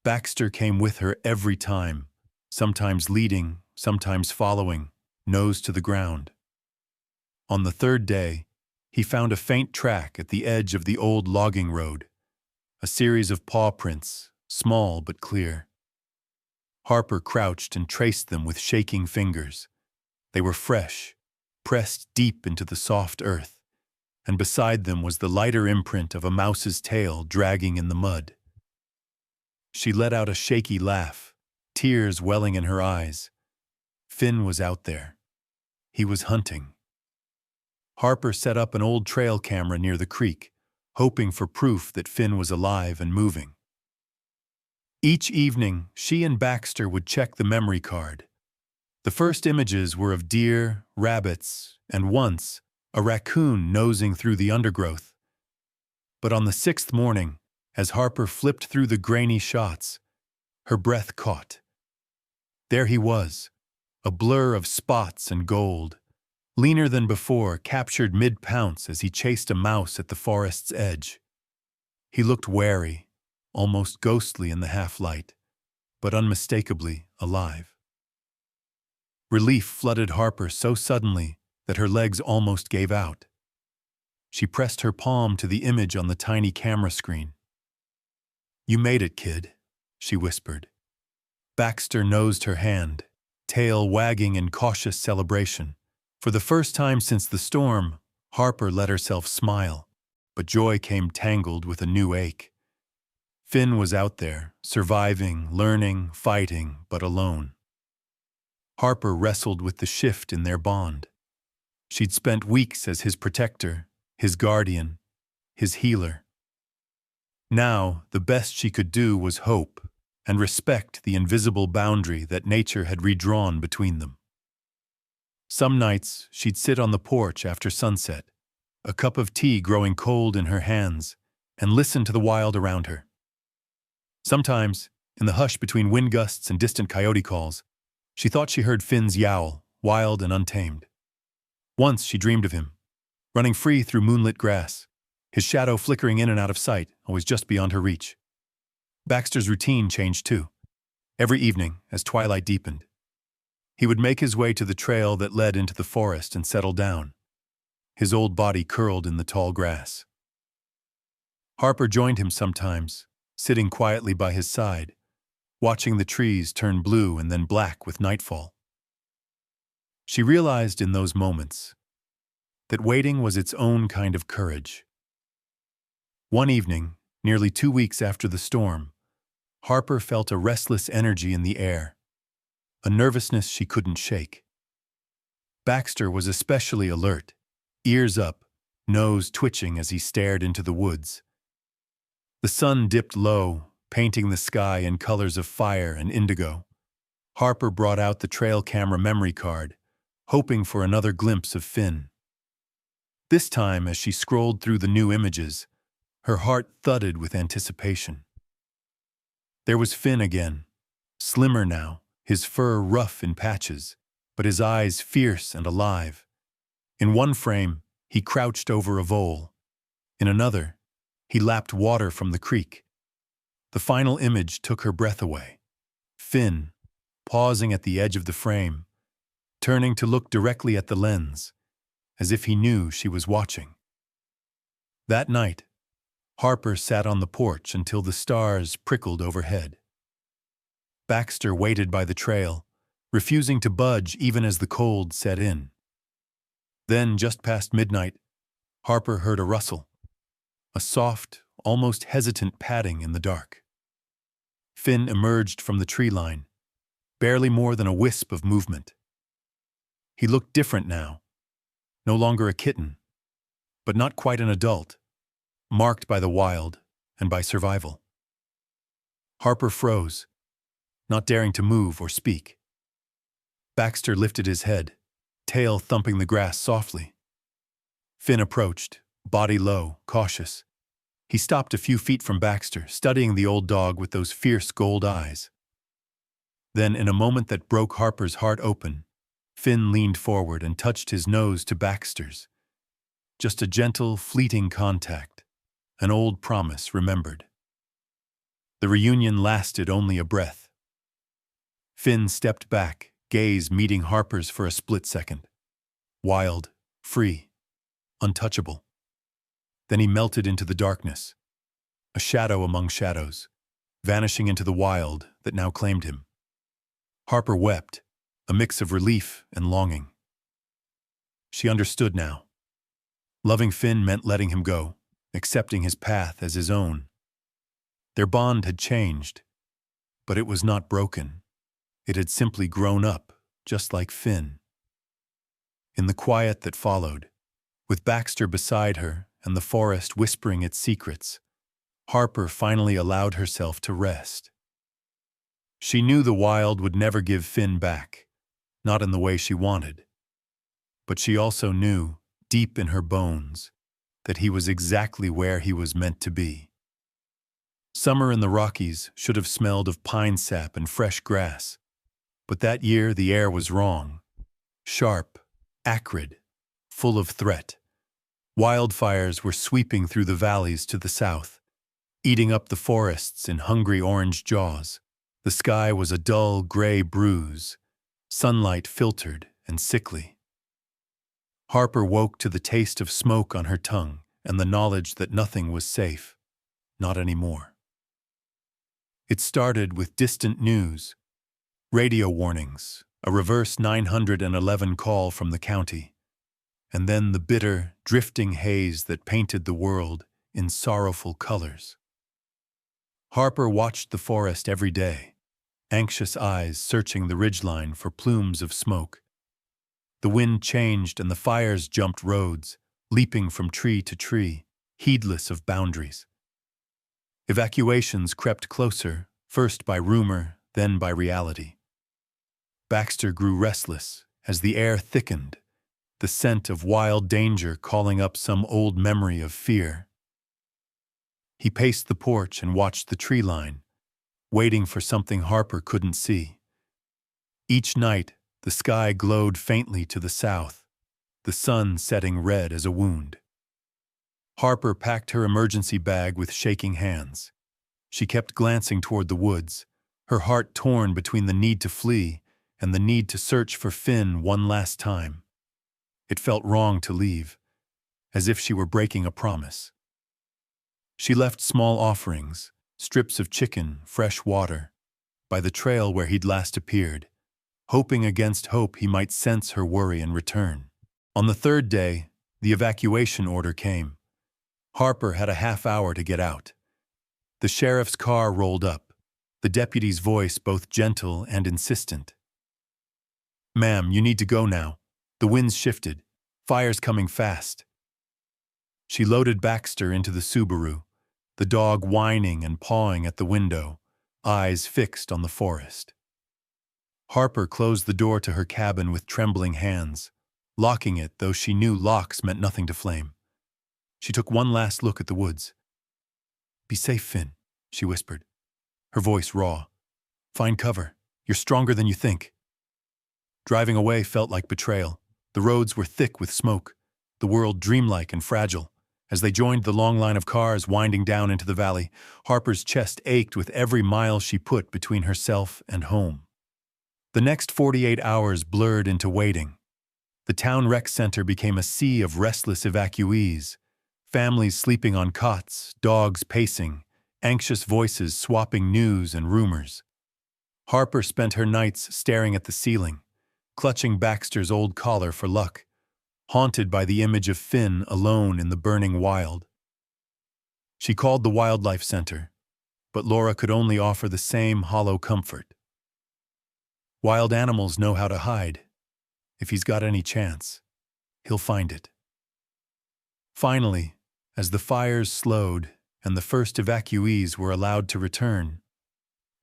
A: Baxter came with her every time, sometimes leading, sometimes following, nose to the ground. On the third day, he found a faint track at the edge of the old logging road, a series of paw prints, small but clear. Harper crouched and traced them with shaking fingers. They were fresh, pressed deep into the soft earth, and beside them was the lighter imprint of a mouse's tail dragging in the mud. She let out a shaky laugh, tears welling in her eyes. Finn was out there. He was hunting. Harper set up an old trail camera near the creek, hoping for proof that Finn was alive and moving. Each evening, she and Baxter would check the memory card. The first images were of deer, rabbits, and once, a raccoon nosing through the undergrowth. But on the sixth morning, as Harper flipped through the grainy shots, her breath caught. There he was, a blur of spots and gold, leaner than before, captured mid-pounce as he chased a mouse at the forest's edge. He looked wary, almost ghostly in the half-light, but unmistakably alive. Relief flooded Harper so suddenly that her legs almost gave out. She pressed her palm to the image on the tiny camera screen. "You made it, kid," she whispered. Baxter nosed her hand, tail wagging in cautious celebration. For the first time since the storm, Harper let herself smile, but joy came tangled with a new ache. Finn was out there, surviving, learning, fighting, but alone. Harper wrestled with the shift in their bond. She'd spent weeks as his protector, his guardian, his healer. Now, the best she could do was hope and respect the invisible boundary that nature had redrawn between them. Some nights, she'd sit on the porch after sunset, a cup of tea growing cold in her hands, and listen to the wild around her. Sometimes, in the hush between wind gusts and distant coyote calls, she thought she heard Finn's yowl, wild and untamed. Once she dreamed of him, running free through moonlit grass, his shadow flickering in and out of sight, always just beyond her reach. Baxter's routine changed too. Every evening, as twilight deepened, he would make his way to the trail that led into the forest and settle down, his old body curled in the tall grass. Harper joined him sometimes, sitting quietly by his side, watching the trees turn blue and then black with nightfall. She realized in those moments that waiting was its own kind of courage. One evening, nearly 2 weeks after the storm, Harper felt a restless energy in the air, a nervousness she couldn't shake. Baxter was especially alert, ears up, nose twitching as he stared into the woods. The sun dipped low, painting the sky in colors of fire and indigo. Harper brought out the trail camera memory card, hoping for another glimpse of Finn. This time, as she scrolled through the new images, her heart thudded with anticipation. There was Finn again, slimmer now, his fur rough in patches, but his eyes fierce and alive. In one frame, he crouched over a vole. In another, he lapped water from the creek. The final image took her breath away. Finn, pausing at the edge of the frame, turning to look directly at the lens, as if he knew she was watching. That night, Harper sat on the porch until the stars prickled overhead. Baxter waited by the trail, refusing to budge even as the cold set in. Then, just past midnight, Harper heard a rustle, a soft, almost hesitant padding in the dark. Finn emerged from the tree line, barely more than a wisp of movement. He looked different now, no longer a kitten, but not quite an adult, marked by the wild and by survival. Harper froze, not daring to move or speak. Baxter lifted his head, tail thumping the grass softly. Finn approached, body low, cautious. He stopped a few feet from Baxter, studying the old dog with those fierce gold eyes. Then, in a moment that broke Harper's heart open, Finn leaned forward and touched his nose to Baxter's. Just a gentle, fleeting contact, an old promise remembered. The reunion lasted only a breath. Finn stepped back, gaze meeting Harper's for a split second. Wild, free, untouchable. Then he melted into the darkness, a shadow among shadows, vanishing into the wild that now claimed him. Harper wept, a mix of relief and longing. She understood now. Loving Finn meant letting him go, accepting his path as his own. Their bond had changed, but it was not broken. It had simply grown up, just like Finn. In the quiet that followed, with Baxter beside her and the forest whispering its secrets, Harper finally allowed herself to rest. She knew the wild would never give Finn back, not in the way she wanted. But she also knew, deep in her bones, that he was exactly where he was meant to be. Summer in the Rockies should have smelled of pine sap and fresh grass, but that year the air was wrong. Sharp, acrid, full of threat. Wildfires were sweeping through the valleys to the south, eating up the forests in hungry orange jaws. The sky was a dull gray bruise, sunlight filtered and sickly. Harper woke to the taste of smoke on her tongue and the knowledge that nothing was safe, not anymore. It started with distant news, radio warnings, a reverse 911 call from the county, and then the bitter, drifting haze that painted the world in sorrowful colors. Harper watched the forest every day, anxious eyes searching the ridgeline for plumes of smoke. The wind changed and the fires jumped roads, leaping from tree to tree, heedless of boundaries. Evacuations crept closer, first by rumor, then by reality. Baxter grew restless as the air thickened, the scent of wild danger calling up some old memory of fear. He paced the porch and watched the tree line, waiting for something Harper couldn't see. Each night, the sky glowed faintly to the south, the sun setting red as a wound. Harper packed her emergency bag with shaking hands. She kept glancing toward the woods, her heart torn between the need to flee and the need to search for Finn one last time. It felt wrong to leave, as if she were breaking a promise. She left small offerings, strips of chicken, fresh water, by the trail where he'd last appeared, hoping against hope he might sense her worry and return. On the third day, the evacuation order came. Harper had a half hour to get out. The sheriff's car rolled up, the deputy's voice both gentle and insistent. "Ma'am, you need to go now. The wind's shifted. Fire's coming fast." She loaded Baxter into the Subaru, the dog whining and pawing at the window, eyes fixed on the forest. Harper closed the door to her cabin with trembling hands, locking it though she knew locks meant nothing to Flame. She took one last look at the woods. "Be safe, Finn," she whispered. her voice raw. "Find cover. You're stronger than you think." Driving away felt like betrayal. The roads were thick with smoke, the world dreamlike and fragile. As they joined the long line of cars winding down into the valley, Harper's chest ached with every mile she put between herself and home. The next 48 hours blurred into waiting. The town rec center became a sea of restless evacuees, families sleeping on cots, dogs pacing, anxious voices swapping news and rumors. Harper spent her nights staring at the ceiling, clutching Baxter's old collar for luck, haunted by the image of Finn alone in the burning wild. She called the Wildlife Center, but Laura could only offer the same hollow comfort. Wild animals know how to hide. If he's got any chance, he'll find it. Finally, as the fires slowed and the first evacuees were allowed to return,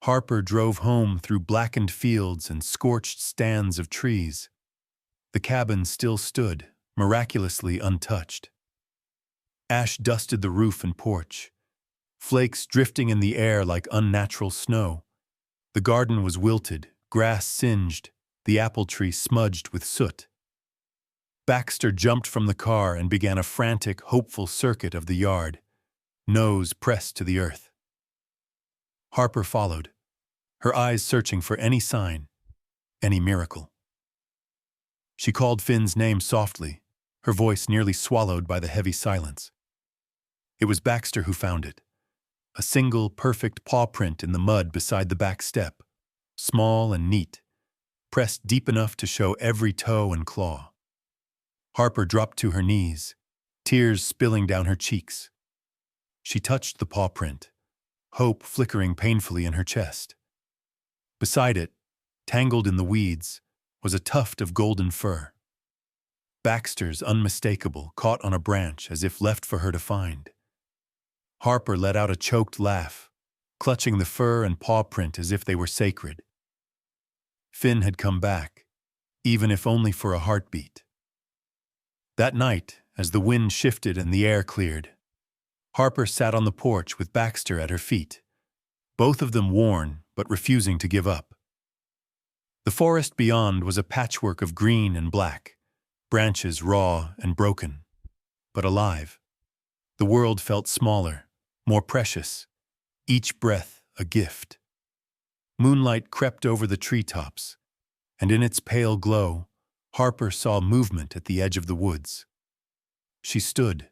A: Harper drove home through blackened fields and scorched stands of trees. The cabin still stood, miraculously untouched. Ash dusted the roof and porch, flakes drifting in the air like unnatural snow. The garden was wilted, grass singed, the apple tree smudged with soot. Baxter jumped from the car and began a frantic, hopeful circuit of the yard, nose pressed to the earth. Harper followed, her eyes searching for any sign, any miracle. She called Finn's name softly, her voice nearly swallowed by the heavy silence. It was Baxter who found it, a single, perfect paw print in the mud beside the back step, small and neat, pressed deep enough to show every toe and claw. Harper dropped to her knees, tears spilling down her cheeks. She touched the paw print, hope flickering painfully in her chest. Beside it, tangled in the weeds, was a tuft of golden fur. Baxter's unmistakable, caught on a branch as if left for her to find. Harper let out a choked laugh, clutching the fur and paw print as if they were sacred. Finn had come back, even if only for a heartbeat. That night, as the wind shifted and the air cleared, Harper sat on the porch with Baxter at her feet, both of them worn but refusing to give up. The forest beyond was a patchwork of green and black, branches raw and broken, but alive. The world felt smaller, more precious, each breath a gift. Moonlight crept over the treetops, and in its pale glow, Harper saw movement at the edge of the woods. She stood,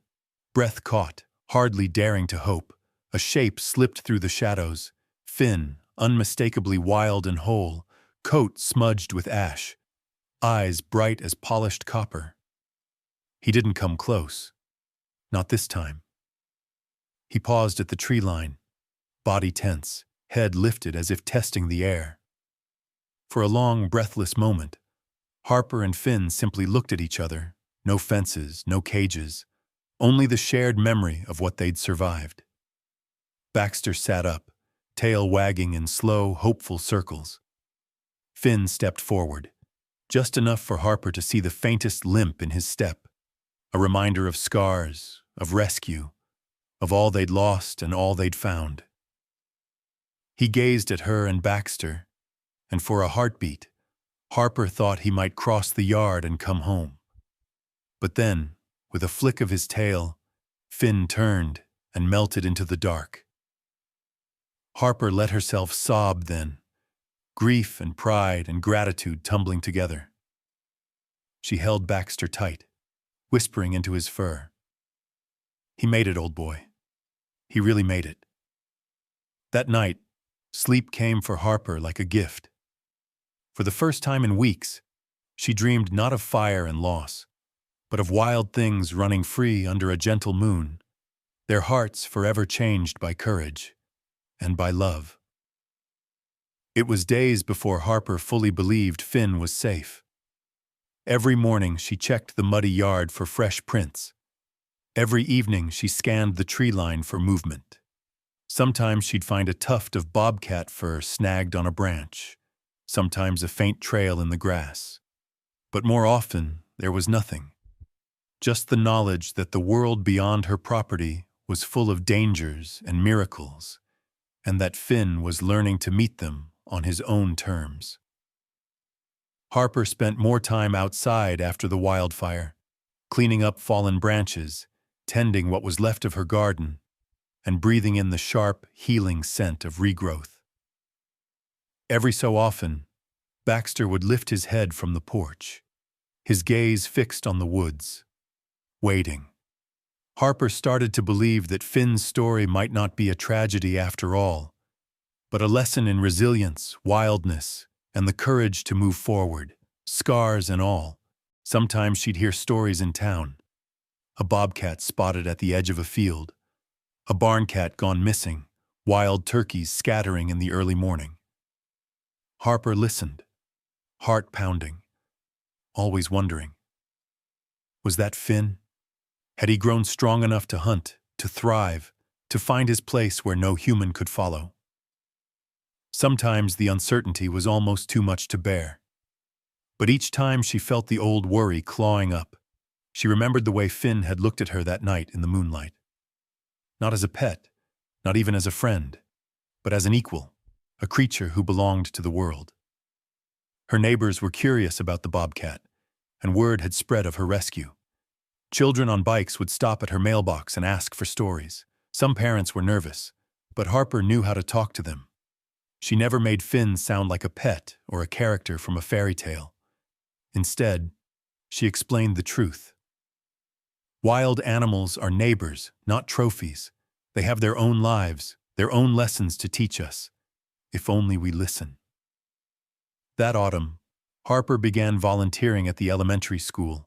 A: breath caught, hardly daring to hope. A shape slipped through the shadows, Finn, unmistakably wild and whole, coat smudged with ash, eyes bright as polished copper. He didn't come close. Not this time. He paused at the tree line, body tense, head lifted as if testing the air. For a long, breathless moment, Harper and Finn simply looked at each other, no fences, no cages, only the shared memory of what they'd survived. Baxter sat up, tail wagging in slow, hopeful circles. Finn stepped forward, just enough for Harper to see the faintest limp in his step, a reminder of scars, of rescue, of all they'd lost and all they'd found. He gazed at her and Baxter, and for a heartbeat, Harper thought he might cross the yard and come home. But then, with a flick of his tail, Finn turned and melted into the dark. Harper let herself sob then, grief and pride and gratitude tumbling together. She held Baxter tight, whispering into his fur. He made it, old boy. He really made it. That night, sleep came for Harper like a gift. For the first time in weeks, she dreamed not of fire and loss, but of wild things running free under a gentle moon, their hearts forever changed by courage and by love. It was days before Harper fully believed Finn was safe. Every morning she checked the muddy yard for fresh prints. Every evening she scanned the tree line for movement. Sometimes she'd find a tuft of bobcat fur snagged on a branch, sometimes a faint trail in the grass. But more often, there was nothing. Just the knowledge that the world beyond her property was full of dangers and miracles, and that Finn was learning to meet them on his own terms. Harper spent more time outside after the wildfire, cleaning up fallen branches, tending what was left of her garden, and breathing in the sharp, healing scent of regrowth. Every so often, Baxter would lift his head from the porch, his gaze fixed on the woods, waiting. Harper started to believe that Finn's story might not be a tragedy after all, but a lesson in resilience, wildness, and the courage to move forward, scars and all. Sometimes she'd hear stories in town. A bobcat spotted at the edge of a field, a barn cat gone missing, wild turkeys scattering in the early morning. Harper listened, heart pounding, always wondering. Was that Finn? Had he grown strong enough to hunt, to thrive, to find his place where no human could follow? Sometimes the uncertainty was almost too much to bear. But each time she felt the old worry clawing up, she remembered the way Finn had looked at her that night in the moonlight. Not as a pet, not even as a friend, but as an equal, a creature who belonged to the world. Her neighbors were curious about the bobcat, and word had spread of her rescue. Children on bikes would stop at her mailbox and ask for stories. Some parents were nervous, but Harper knew how to talk to them. She never made Finn sound like a pet or a character from a fairy tale. Instead, she explained the truth. Wild animals are neighbors, not trophies. They have their own lives, their own lessons to teach us, if only we listen. That autumn, Harper began volunteering at the elementary school,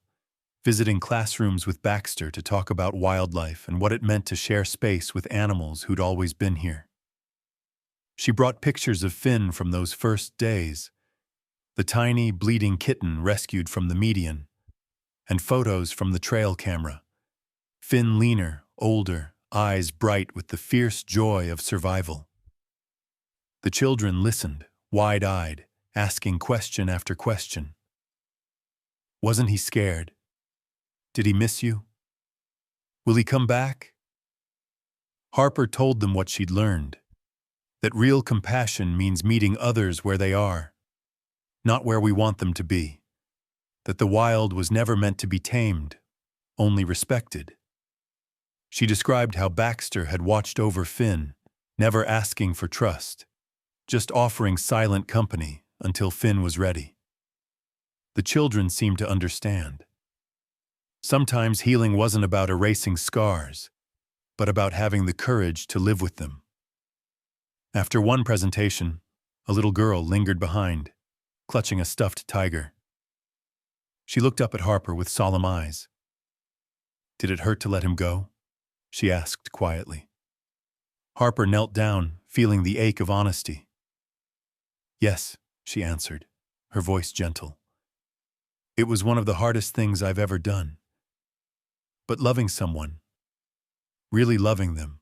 A: visiting classrooms with Baxter to talk about wildlife and what it meant to share space with animals who'd always been here. She brought pictures of Finn from those first days, the tiny, bleeding kitten rescued from the median, and photos from the trail camera. Finn leaner, older, eyes bright with the fierce joy of survival. The children listened, wide-eyed, asking question after question. Wasn't he scared? Did he miss you? Will he come back? Harper told them what she'd learned, that real compassion means meeting others where they are, not where we want them to be, that the wild was never meant to be tamed, only respected. She described how Baxter had watched over Finn, never asking for trust, just offering silent company until Finn was ready. The children seemed to understand. Sometimes healing wasn't about erasing scars, but about having the courage to live with them. After one presentation, a little girl lingered behind, clutching a stuffed tiger. She looked up at Harper with solemn eyes. "Did it hurt to let him go?" she asked quietly. Harper knelt down, feeling the ache of honesty. "Yes," she answered, her voice gentle. "It was one of the hardest things I've ever done. But loving someone, really loving them,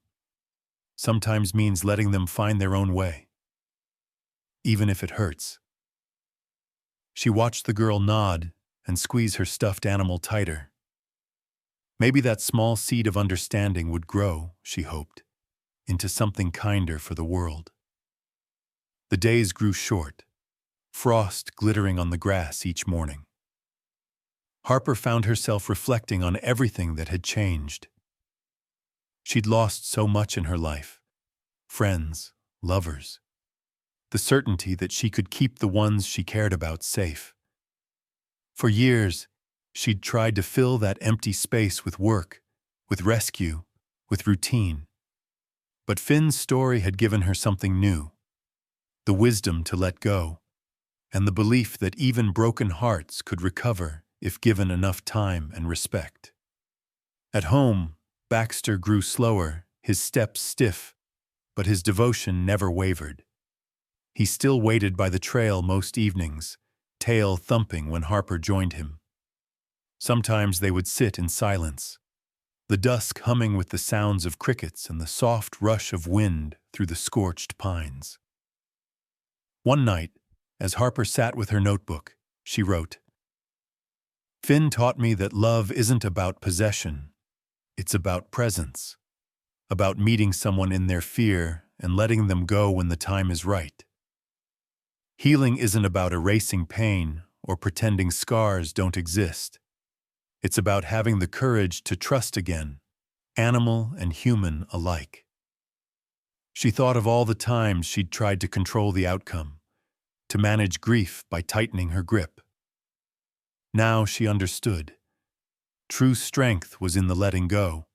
A: sometimes means letting them find their own way, even if it hurts." She watched the girl nod and squeeze her stuffed animal tighter. Maybe that small seed of understanding would grow, she hoped, into something kinder for the world. The days grew short, frost glittering on the grass each morning. Harper found herself reflecting on everything that had changed. She'd lost so much in her life: friends, lovers, the certainty that she could keep the ones she cared about safe. For years, she'd tried to fill that empty space with work, with rescue, with routine. But Finn's story had given her something new: the wisdom to let go, and the belief that even broken hearts could recover if given enough time and respect. At home, Baxter grew slower, his steps stiff, but his devotion never wavered. He still waited by the trail most evenings, tail thumping when Harper joined him. Sometimes they would sit in silence, the dusk humming with the sounds of crickets and the soft rush of wind through the scorched pines. One night, as Harper sat with her notebook, she wrote, "Finn taught me that love isn't about possession. It's about presence, about meeting someone in their fear and letting them go when the time is right. Healing isn't about erasing pain or pretending scars don't exist. It's about having the courage to trust again, animal and human alike. She thought of all the times she'd tried to control the outcome, to manage grief by tightening her grip. Now she understood. True strength was in the letting go,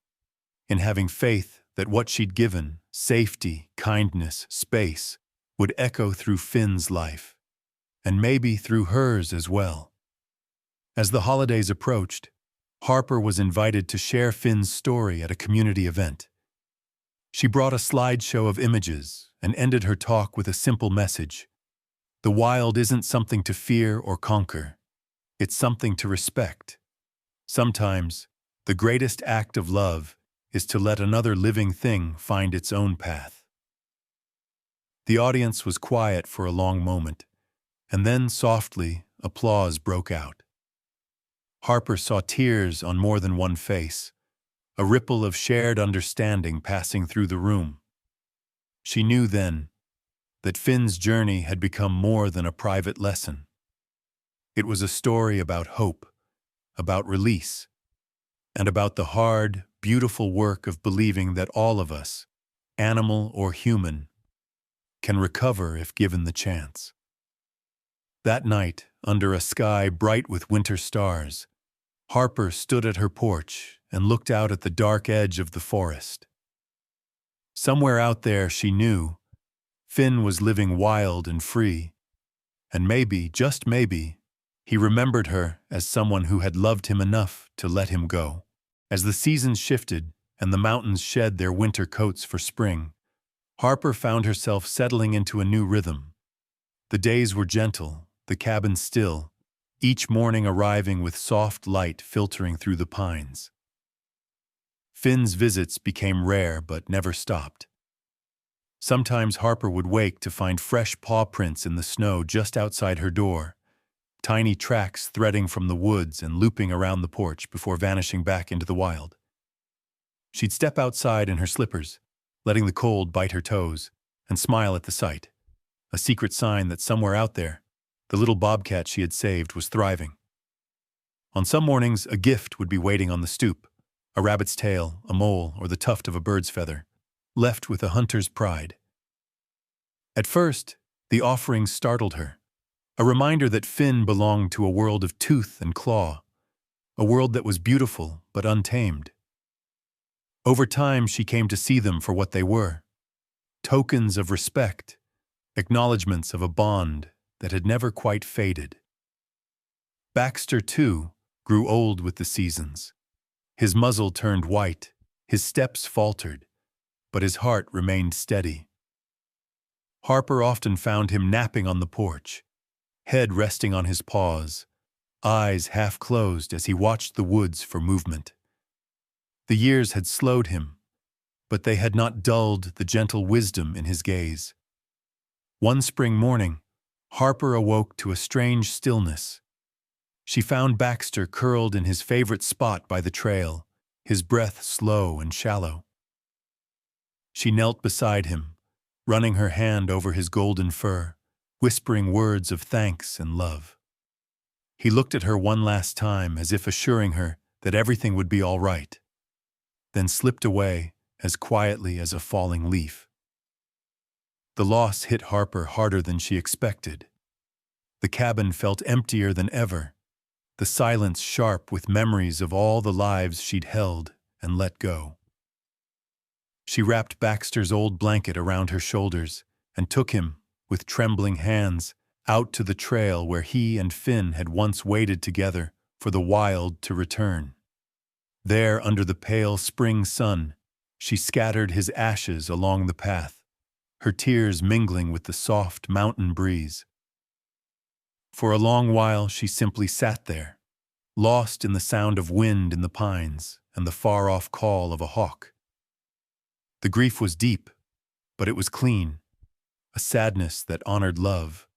A: in having faith that what she'd given, safety, kindness, space, would echo through Finn's life, and maybe through hers as well. As the holidays approached, Harper was invited to share Finn's story at a community event. She brought a slideshow of images and ended her talk with a simple message. The wild isn't something to fear or conquer. It's something to respect. Sometimes, the greatest act of love is to let another living thing find its own path. The audience was quiet for a long moment, and then softly, applause broke out. Harper saw tears on more than one face, a ripple of shared understanding passing through the room. She knew then that Finn's journey had become more than a private lesson. It was a story about hope, about release, and about the hard, beautiful work of believing that all of us, animal or human, can recover if given the chance. That night, under a sky bright with winter stars, Harper stood at her porch and looked out at the dark edge of the forest. Somewhere out there, she knew, Finn was living wild and free, and maybe, just maybe, he remembered her as someone who had loved him enough to let him go. As the seasons shifted and the mountains shed their winter coats for spring, Harper found herself settling into a new rhythm. The days were gentle, the cabin still, each morning arriving with soft light filtering through the pines. Finn's visits became rare but never stopped. Sometimes Harper would wake to find fresh paw prints in the snow just outside her door, tiny tracks threading from the woods and looping around the porch before vanishing back into the wild. She'd step outside in her slippers, letting the cold bite her toes, and smile at the sight, a secret sign that somewhere out there, the little bobcat she had saved was thriving. On some mornings, a gift would be waiting on the stoop, a rabbit's tail, a mole, or the tuft of a bird's feather, left with a hunter's pride. At first, the offering startled her, a reminder that Finn belonged to a world of tooth and claw, a world that was beautiful but untamed. Over time, she came to see them for what they were, tokens of respect, acknowledgments of a bond that had never quite faded. Baxter, too, grew old with the seasons. His muzzle turned white, his steps faltered, but his heart remained steady. Harper often found him napping on the porch, head resting on his paws, eyes half closed as he watched the woods for movement. The years had slowed him, but they had not dulled the gentle wisdom in his gaze. One spring morning, Harper awoke to a strange stillness. She found Baxter curled in his favorite spot by the trail, his breath slow and shallow. She knelt beside him, running her hand over his golden fur, whispering words of thanks and love. He looked at her one last time as if assuring her that everything would be all right, then slipped away as quietly as a falling leaf. The loss hit Harper harder than she expected. The cabin felt emptier than ever, the silence sharp with memories of all the lives she'd held and let go. She wrapped Baxter's old blanket around her shoulders and took him, with trembling hands, out to the trail where he and Finn had once waited together for the wild to return. There, under the pale spring sun, she scattered his ashes along the path, her tears mingling with the soft mountain breeze. For a long while she simply sat there, lost in the sound of wind in the pines and the far-off call of a hawk. The grief was deep, but it was clean, a sadness that honored love,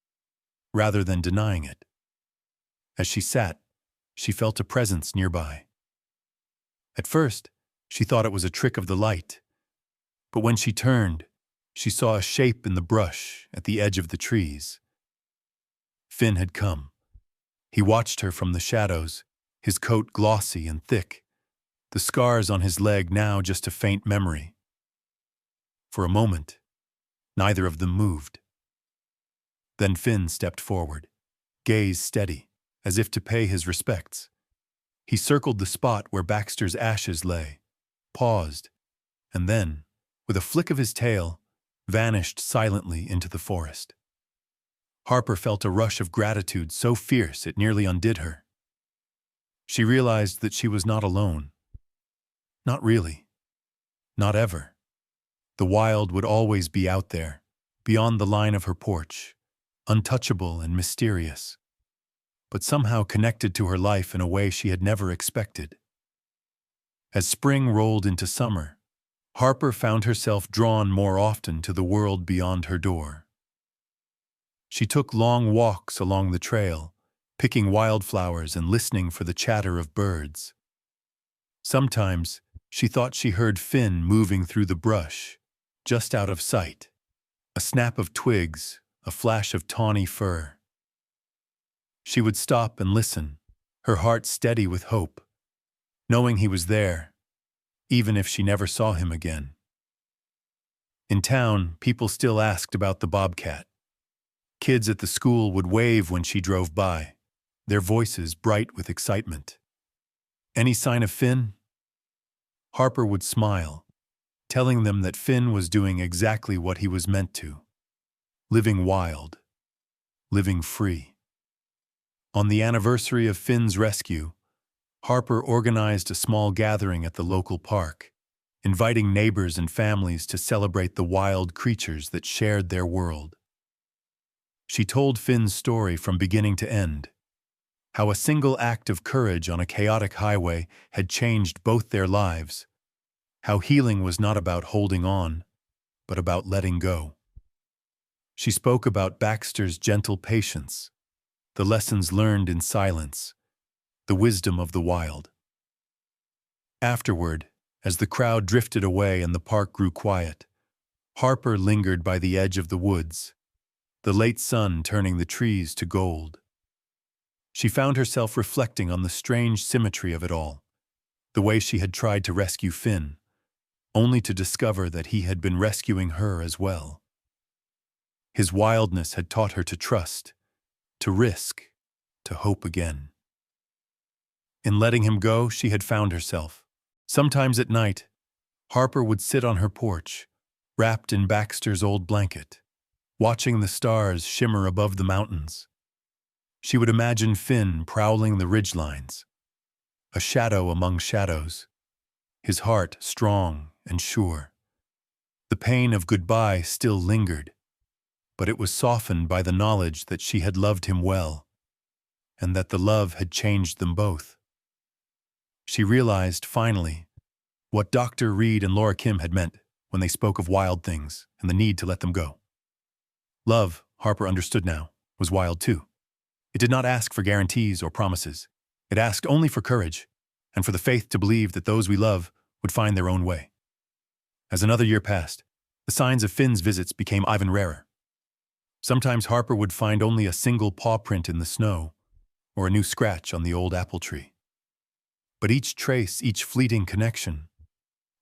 A: rather than denying it. As she sat, she felt a presence nearby. At first, she thought it was a trick of the light, but when she turned, she saw a shape in the brush at the edge of the trees. Finn had come. He watched her from the shadows, his coat glossy and thick, the scars on his leg now just a faint memory. For a moment, neither of them moved. Then Finn stepped forward, gaze steady, as if to pay his respects. He circled the spot where Baxter's ashes lay, paused, and then, with a flick of his tail, vanished silently into the forest. Harper felt a rush of gratitude so fierce it nearly undid her. She realized that she was not alone. Not really. Not ever. The wild would always be out there, beyond the line of her porch, untouchable and mysterious, but somehow connected to her life in a way she had never expected. As spring rolled into summer, Harper found herself drawn more often to the world beyond her door. She took long walks along the trail, picking wildflowers and listening for the chatter of birds. Sometimes she thought she heard Finn moving through the brush, just out of sight. A snap of twigs, a flash of tawny fur. She would stop and listen, her heart steady with hope, knowing he was there, even if she never saw him again. In town, people still asked about the bobcat. Kids at the school would wave when she drove by, their voices bright with excitement. Any sign of Finn? Harper would smile, telling them that Finn was doing exactly what he was meant to. Living wild. Living free. On the anniversary of Finn's rescue, Harper organized a small gathering at the local park, inviting neighbors and families to celebrate the wild creatures that shared their world. She told Finn's story from beginning to end, how a single act of courage on a chaotic highway had changed both their lives, how healing was not about holding on, but about letting go. She spoke about Baxter's gentle patience, the lessons learned in silence, the wisdom of the wild. Afterward, as the crowd drifted away and the park grew quiet, Harper lingered by the edge of the woods, the late sun turning the trees to gold. She found herself reflecting on the strange symmetry of it all, the way she had tried to rescue Finn, only to discover that he had been rescuing her as well. His wildness had taught her to trust, to risk, to hope again. In letting him go, she had found herself. Sometimes at night, Harper would sit on her porch, wrapped in Baxter's old blanket, watching the stars shimmer above the mountains. She would imagine Finn prowling the ridgelines, a shadow among shadows, his heart strong and sure. The pain of goodbye still lingered, but it was softened by the knowledge that she had loved him well, and that the love had changed them both. She realized, finally, what Dr. Reed and Laura Kim had meant when they spoke of wild things and the need to let them go. Love, Harper understood now, was wild too. It did not ask for guarantees or promises. It asked only for courage, and for the faith to believe that those we love would find their own way. As another year passed, the signs of Finn's visits became even rarer. Sometimes Harper would find only a single paw print in the snow, or a new scratch on the old apple tree. But each trace, each fleeting connection,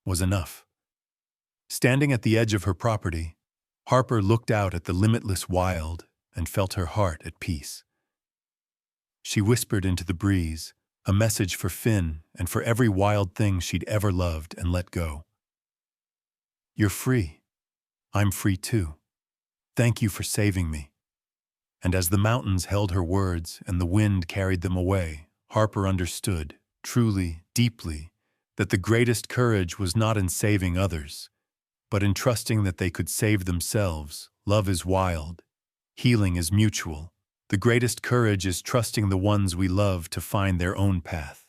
A: was enough. Standing at the edge of her property, Harper looked out at the limitless wild and felt her heart at peace. She whispered into the breeze, a message for Finn and for every wild thing she'd ever loved and let go. You're free. I'm free too. Thank you for saving me. And as the mountains held her words and the wind carried them away, Harper understood, truly, deeply, that the greatest courage was not in saving others, but in trusting that they could save themselves. Love is wild. Healing is mutual. The greatest courage is trusting the ones we love to find their own path.